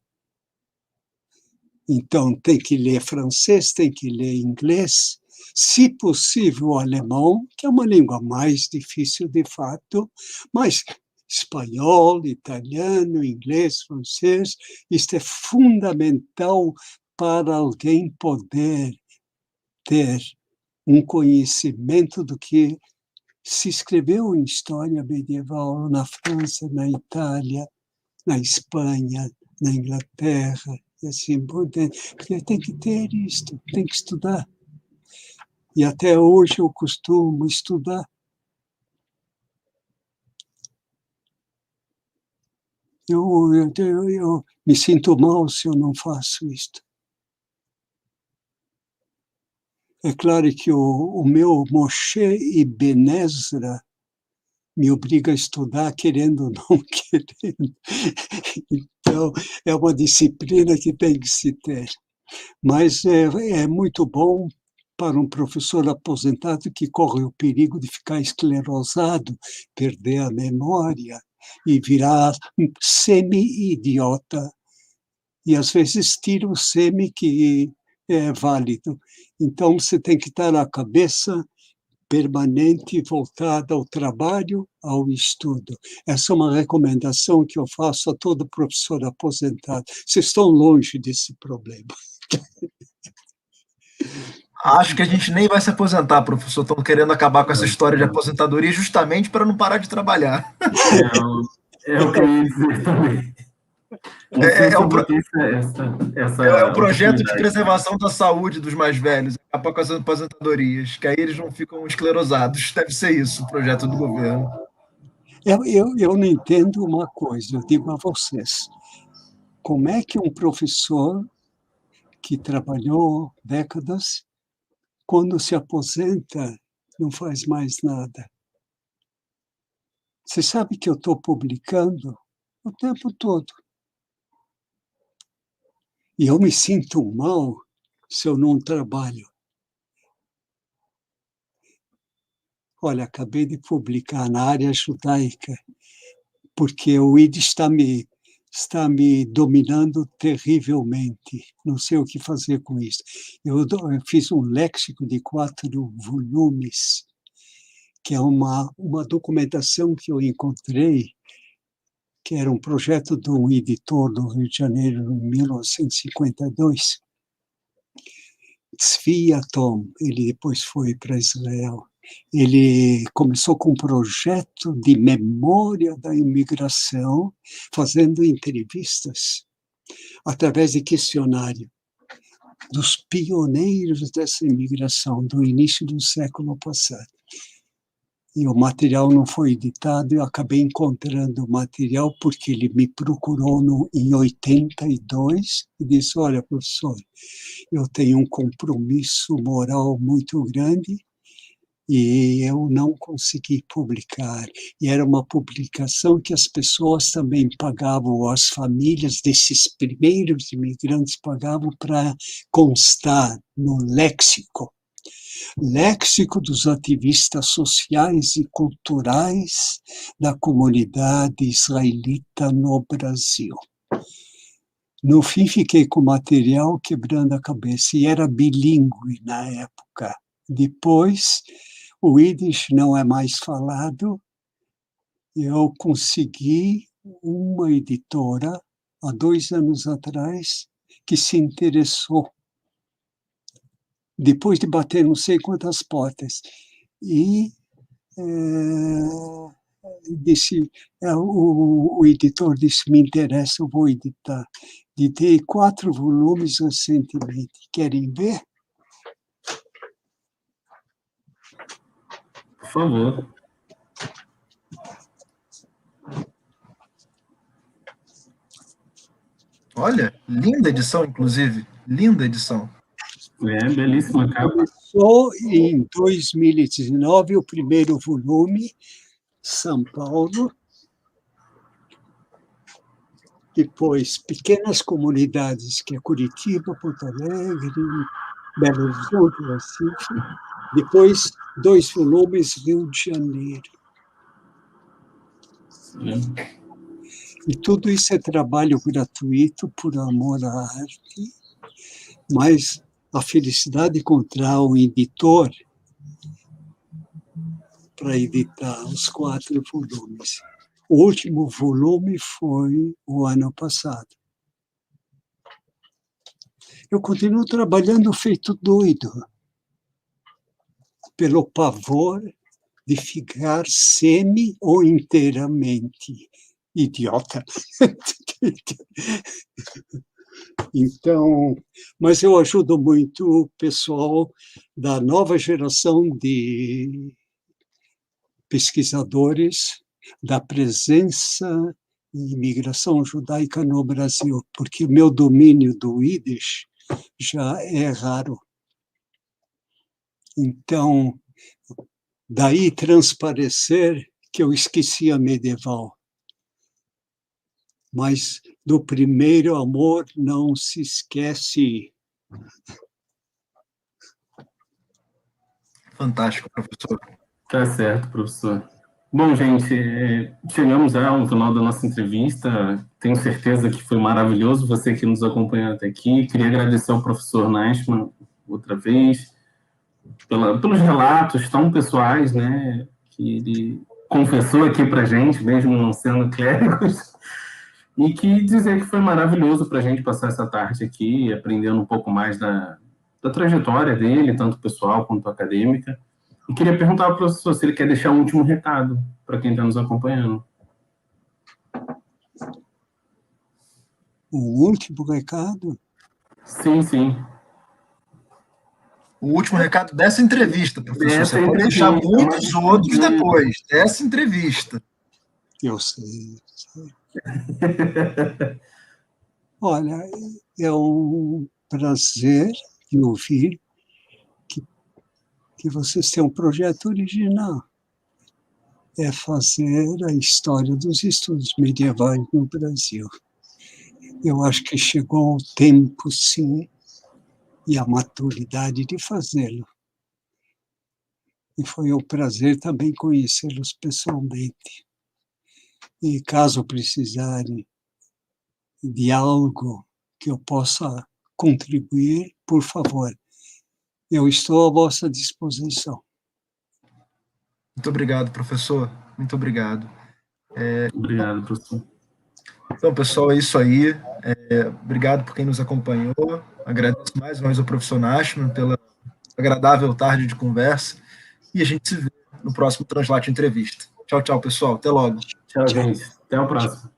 Então, tem que ler francês, tem que ler inglês, se possível, alemão, que é uma língua mais difícil de fato, mas espanhol, italiano, inglês, francês, isto é fundamental para alguém poder ter um conhecimento do que se escreveu em história medieval na França, na Itália, na Espanha, na Inglaterra, e assim por diante. Porque tem que ter isto, tem que estudar. E até hoje eu costumo estudar. Eu me sinto mal se eu não faço isto. É claro que o meu Moshe Ibn Ezra me obriga a estudar, querendo ou não querendo. Então, é uma disciplina que tem que se ter. Mas é muito bom para um professor aposentado que corre o perigo de ficar esclerosado, perder a memória e virar semi-idiota. E, às vezes, tira o semi que é válido. Então, você tem que estar a cabeça permanente voltada ao trabalho, ao estudo. Essa é uma recomendação que eu faço a todo professor aposentado. Vocês estão longe desse problema. Acho que a gente nem vai se aposentar, professor. Estão querendo acabar com essa história de aposentadoria justamente para não parar de trabalhar. É o que eu ia dizer também. Não sei se eu vou ter É essa um projeto de oportunidade. preservação da saúde dos mais velhos, acabar com as aposentadorias, que aí eles não ficam esclerosados. Deve ser isso, o projeto do governo. Eu não entendo uma coisa, eu digo a vocês. Como é que um professor que trabalhou décadas, quando se aposenta, não faz mais nada? Você sabe que eu estou publicando o tempo todo. E eu me sinto mal se eu não trabalho. Olha, acabei de publicar na área judaica, porque o Yiddish está me dominando terrivelmente. Não sei o que fazer com isso. Eu fiz um léxico de 4 volumes, que é uma documentação que eu encontrei, que era um projeto de um editor do Rio de Janeiro, em 1952. Tzvi Yatom, ele depois foi para Israel. Ele começou com um projeto de memória da imigração, fazendo entrevistas através de questionário dos pioneiros dessa imigração, do início do século passado. E o material não foi editado, eu acabei encontrando o material porque ele me procurou em 82 e disse, olha, professor, eu tenho um compromisso moral muito grande e eu não consegui publicar. E era uma publicação que as pessoas também pagavam, as famílias desses primeiros imigrantes pagavam para constar no léxico. Léxico dos ativistas sociais e culturais da comunidade israelita no Brasil. No fim, fiquei com o material quebrando a cabeça, e era bilíngue na época. Depois, o Yiddish não é mais falado, eu consegui uma editora, há 2 anos atrás, que se interessou depois de bater não sei quantas portas. E disse, o editor disse, me interessa, eu vou editar. Editei 4 volumes recentemente. Querem ver? Por favor. Olha, linda edição, inclusive. Linda edição. É, belíssima capa. Começou em 2019 o primeiro volume, São Paulo. Depois, pequenas comunidades, que é Curitiba, Porto Alegre, Belo Horizonte, Recife. Depois, 2 volumes, Rio de Janeiro. E tudo isso é trabalho gratuito, por amor à arte, mas a felicidade de encontrar um editor para editar os 4 volumes. O último volume foi o ano passado. Eu continuo trabalhando feito doido, pelo pavor de ficar semi ou inteiramente idiota. Então, mas eu ajudo muito o pessoal da nova geração de pesquisadores da presença e imigração judaica no Brasil, porque o meu domínio do Yiddish já é raro. Então, daí transparecer que eu esqueci a medieval. Mas do primeiro amor não se esquece. Fantástico, professor. Tá certo, professor. Bom, gente, chegamos já ao final da nossa entrevista. Tenho certeza que foi maravilhoso você que nos acompanhou até aqui. Queria agradecer ao professor Nashman outra vez pelos relatos tão pessoais, né, que ele confessou aqui para a gente, mesmo não sendo clérigos, e que dizer que foi maravilhoso para a gente passar essa tarde aqui, aprendendo um pouco mais da trajetória dele, tanto pessoal quanto acadêmica. E queria perguntar ao professor se ele quer deixar um último recado para quem está nos acompanhando. O último recado? Sim, sim. O último recado dessa entrevista, professor. Você pode deixar muitos outros depois dessa entrevista. Eu sei. Olha, é um prazer de ouvir que vocês têm um projeto original. É fazer a história dos estudos medievais no Brasil. Eu acho que chegou o tempo, sim, e a maturidade de fazê-lo. E foi um prazer também conhecê-los pessoalmente. E caso precisarem de algo que eu possa contribuir, por favor, eu estou à vossa disposição. Muito obrigado, professor. Muito obrigado. Obrigado, professor. Então, pessoal, é isso aí. Obrigado por quem nos acompanhou. Agradeço mais uma vez ao professor Nashman pela agradável tarde de conversa. E a gente se vê no próximo Translate Entrevista. Tchau, tchau, pessoal. Até logo. Tchau, gente. Até o próximo.